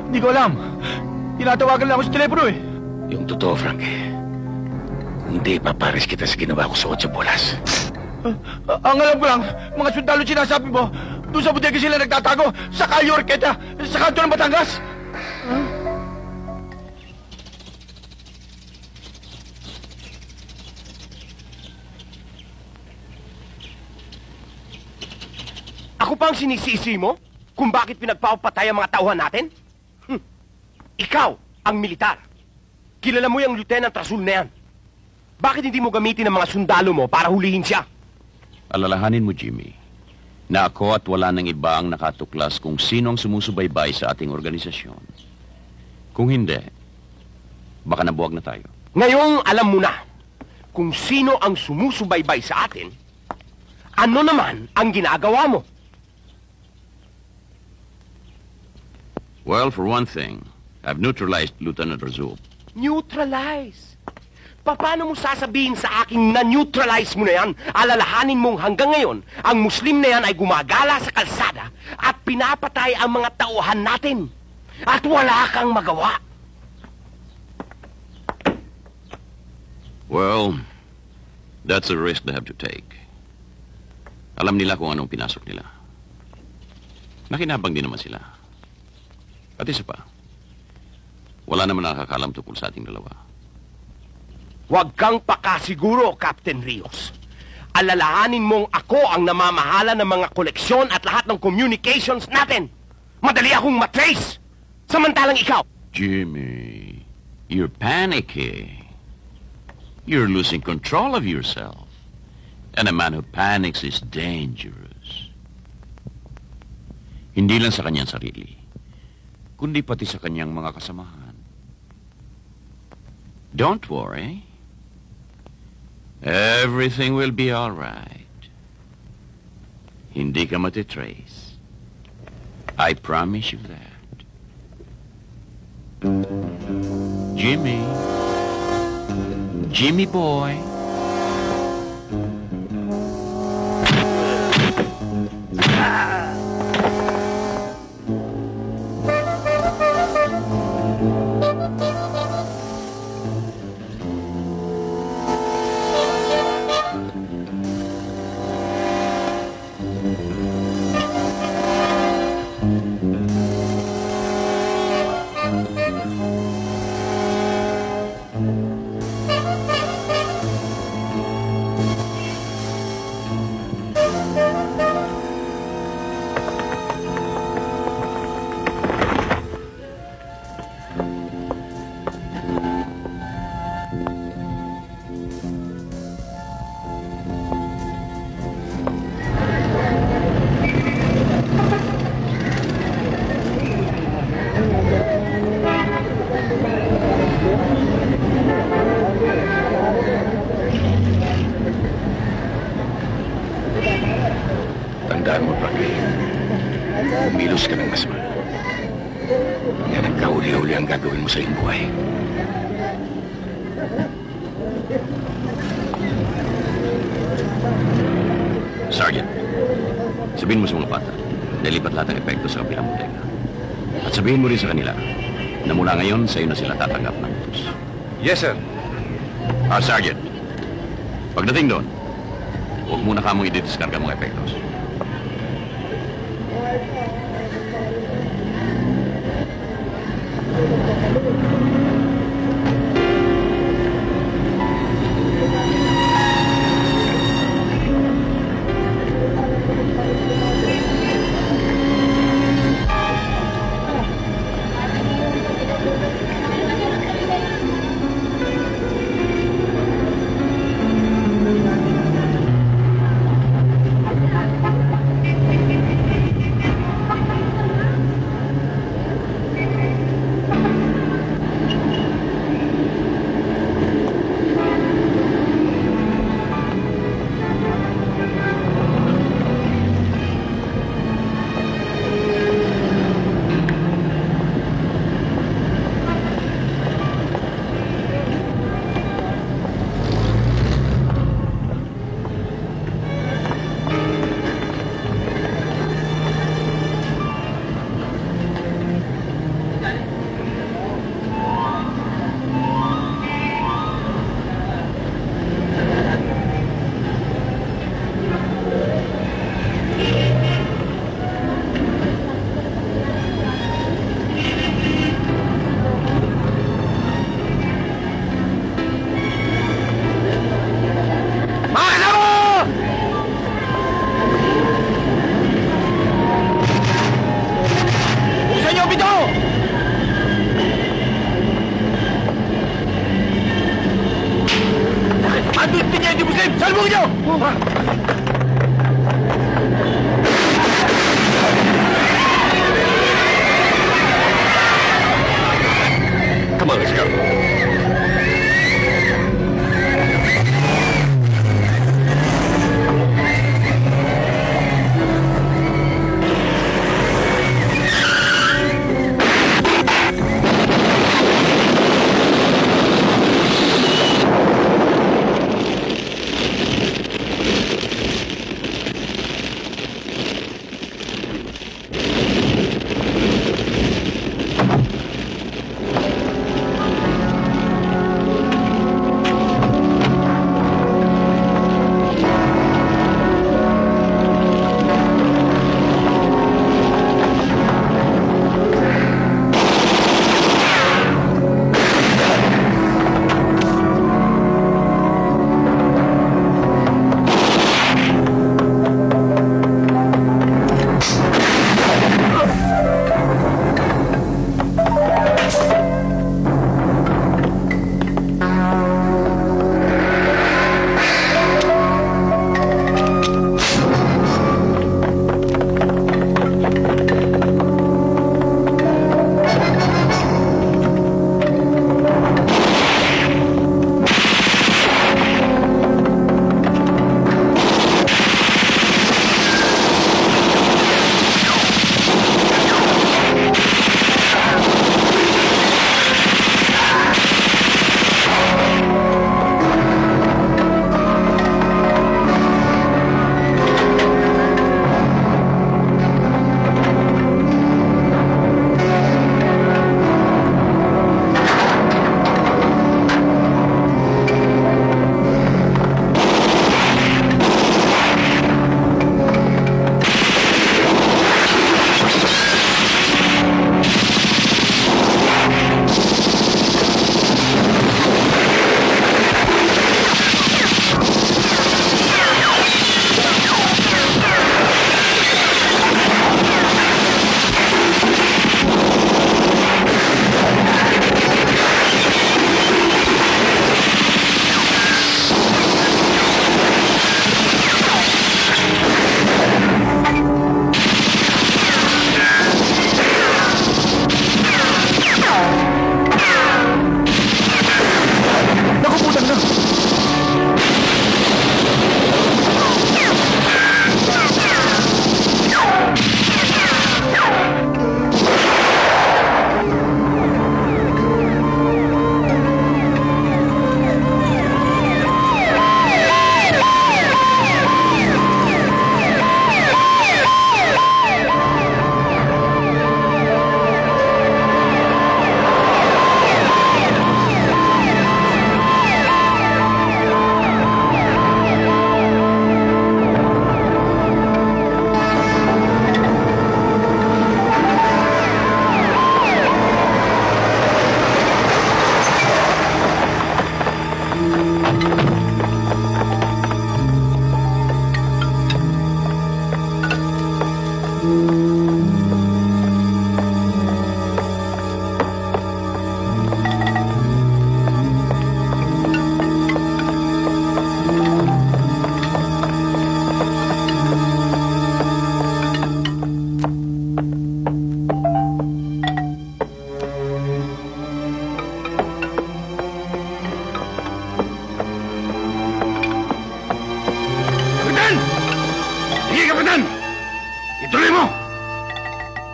Hindi ko alam. Tinatawagan lang ako sa telepono eh. Yung totoo, Frankie. Kung di, paparis kita sa ginawa ko sa Ocho Bolas. Ang alam ko lang, mga sundalo sinasabi mo, Doon sa bodega sila nagtatago, sa Cayo Orqueta, sa kanto ng Batangas. Ako pa ang sinisisi mo kung bakit pinagpapatay ang mga tauhan natin? Ikaw, ang militar. Kilala mo yung Lieutenant Rasul na yan. Bakit hindi mo gamitin ang mga sundalo mo para hulihin siya? Alalahanin mo, Jimmy, na ako at wala nang iba ang nakatuklas kung sino ang sumusubaybay sa ating organisasyon. Kung hindi, baka nabuwag na tayo. Ngayong alam mo na kung sino ang sumusubaybay sa atin, ano naman ang ginagawa mo? Well, for one thing, I've neutralized Lieutenant Rasul. Neutralize? Paano mo sasabihin sa akin na neutralize mo na yan? Alalahanin mong hanggang ngayon, ang Muslim na yan ay gumagala sa kalsada at pinapatay ang mga tauhan natin. At wala kang magawa. Well, that's a risk they have to take. Alam nila kung anong pinasok nila. Nakinabang din naman sila. At isa pa, wala naman nakakalam tungkol sa ating dalawa. Huwag kang pakasiguro, Captain Rios. Alalahanin mong ako ang namamahala ng mga koleksyon at lahat ng communications natin. Madali akong matrace. Samantalang ikaw. Jimmy, you're panicking. You're losing control of yourself. And a man who panics is dangerous. Hindi lang sa kanyang sarili, kundi pati sa kanyang mga kasamahan. Don't worry. Everything will be all right. Hindi ka matitrace. I promise you that. Jimmy. Jimmy boy. Tandaan mo, Rocky. Umilos ka ng masama. Yan ang kahuli-huli ang gagawin mo sa iyong buhay. Sergeant, sabihin mo sa mga bata, nalipat lahat ng epekto sa kabilang bodega. At sabihin mo rin sa kanila na mula ngayon, sa iyo na sila tatanggap ng utos. Yes, sir. Sergeant, pagdating doon, huwag muna kamong i-discarga mga epektos.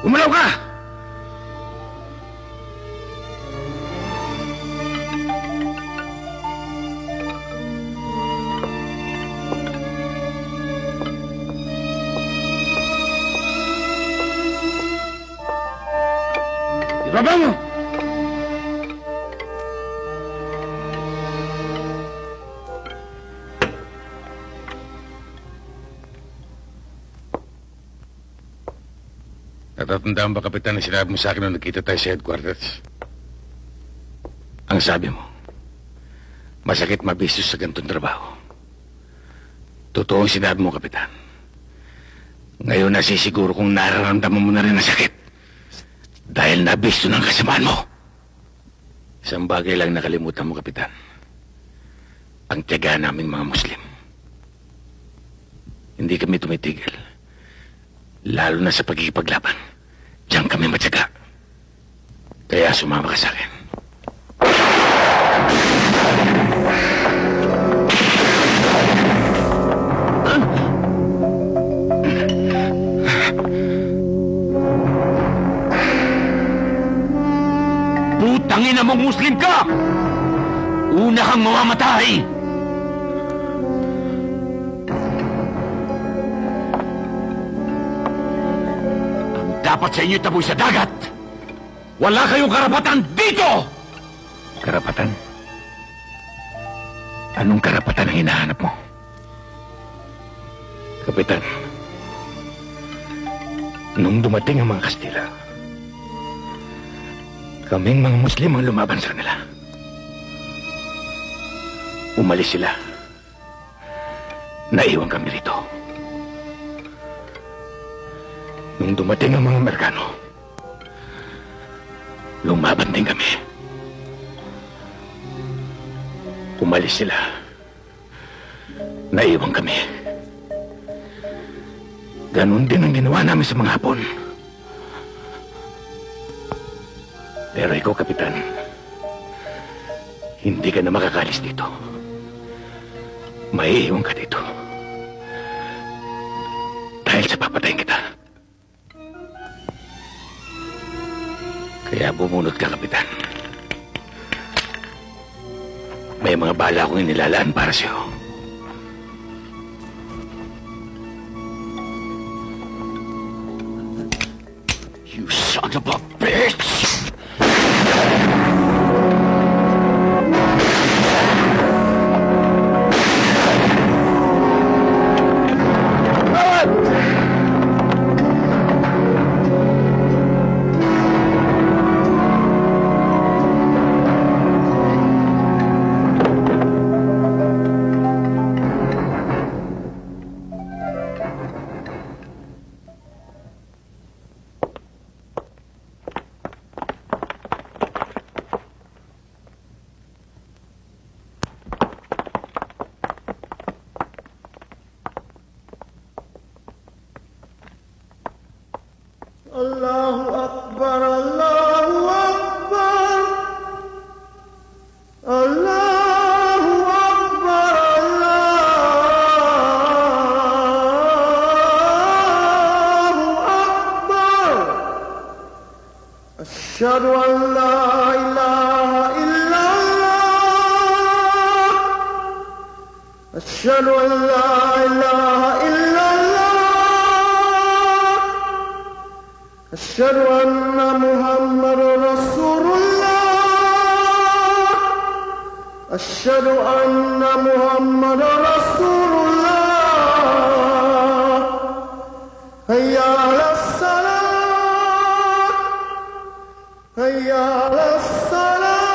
Umalaw ka! Ibaba mo! Natatandaan ba, Kapitan, na sinabi mo sa akin nung nagkita tayo sa headquarters? Ang sabi mo, masakit mabisyo sa ganitong trabaho. Totoo ang sinabi mo, Kapitan. Ngayon nasisiguro kong nararamdaman mo na rin ang sakit dahil nabisyo ng kasamaan mo. Isang bagay lang nakalimutan mo, Kapitan. Ang tiyaga naming mga Muslim. Hindi kami tumitigil. Lalo na sa pagkikipaglaban. Diyan kami matyaga. Kaya sumama ka sa akin. Putangin mong Muslim ka! Una kang mamamatay! Dapat sa inyo taboy sa dagat. Wala kayong karapatan dito! Karapatan? Anong karapatan ang hinahanap mo? Kapitan, nung dumating ang mga Kastila, kaming mga Muslim ang lumaban sa kanila. Umalis sila. Naiwan kami rito. Nung dumating ang mga Amerikano, lumaban din kami. Umalis sila. Naiwan kami. Ganon din ang ginawa namin sa mga Hapon. Pero ikaw, Kapitan, hindi ka na makakalis dito. Maiiwan ka dito. Dahil sa papatayin kita. Kaya bumunot ka, Kapitan. May mga bala akong inilalaan para sa'yo. You son of a bitch! Allahu Akbar, Allahu Akbar, Allahu Akbar, Allahu Akbar. Asyhadu an la ilaha illallah, asyhadu an la ilaha illallah. أشهد أن محمد رسول الله أشهد أن محمد رسول الله هيا على الصلاة هيا على الصلاة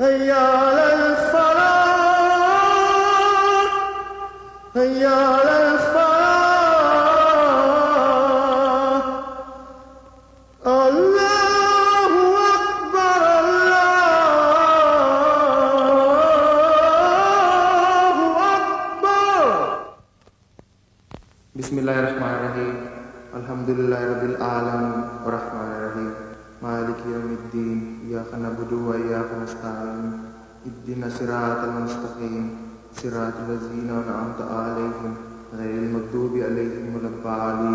هيا على الفلاح هيا على الفلاح Bismillahirrahmanirrahim. Alhamdulillahirabbil alamin arrahmanirrahim. Maliki yaumiddin. Iyyaka na'budu wa iyyaka nasta'in. Ihdinas siratal mustaqim. Siratal ladzina an'amta 'alaihim ghairil maghdubi 'alaihim waladdallin.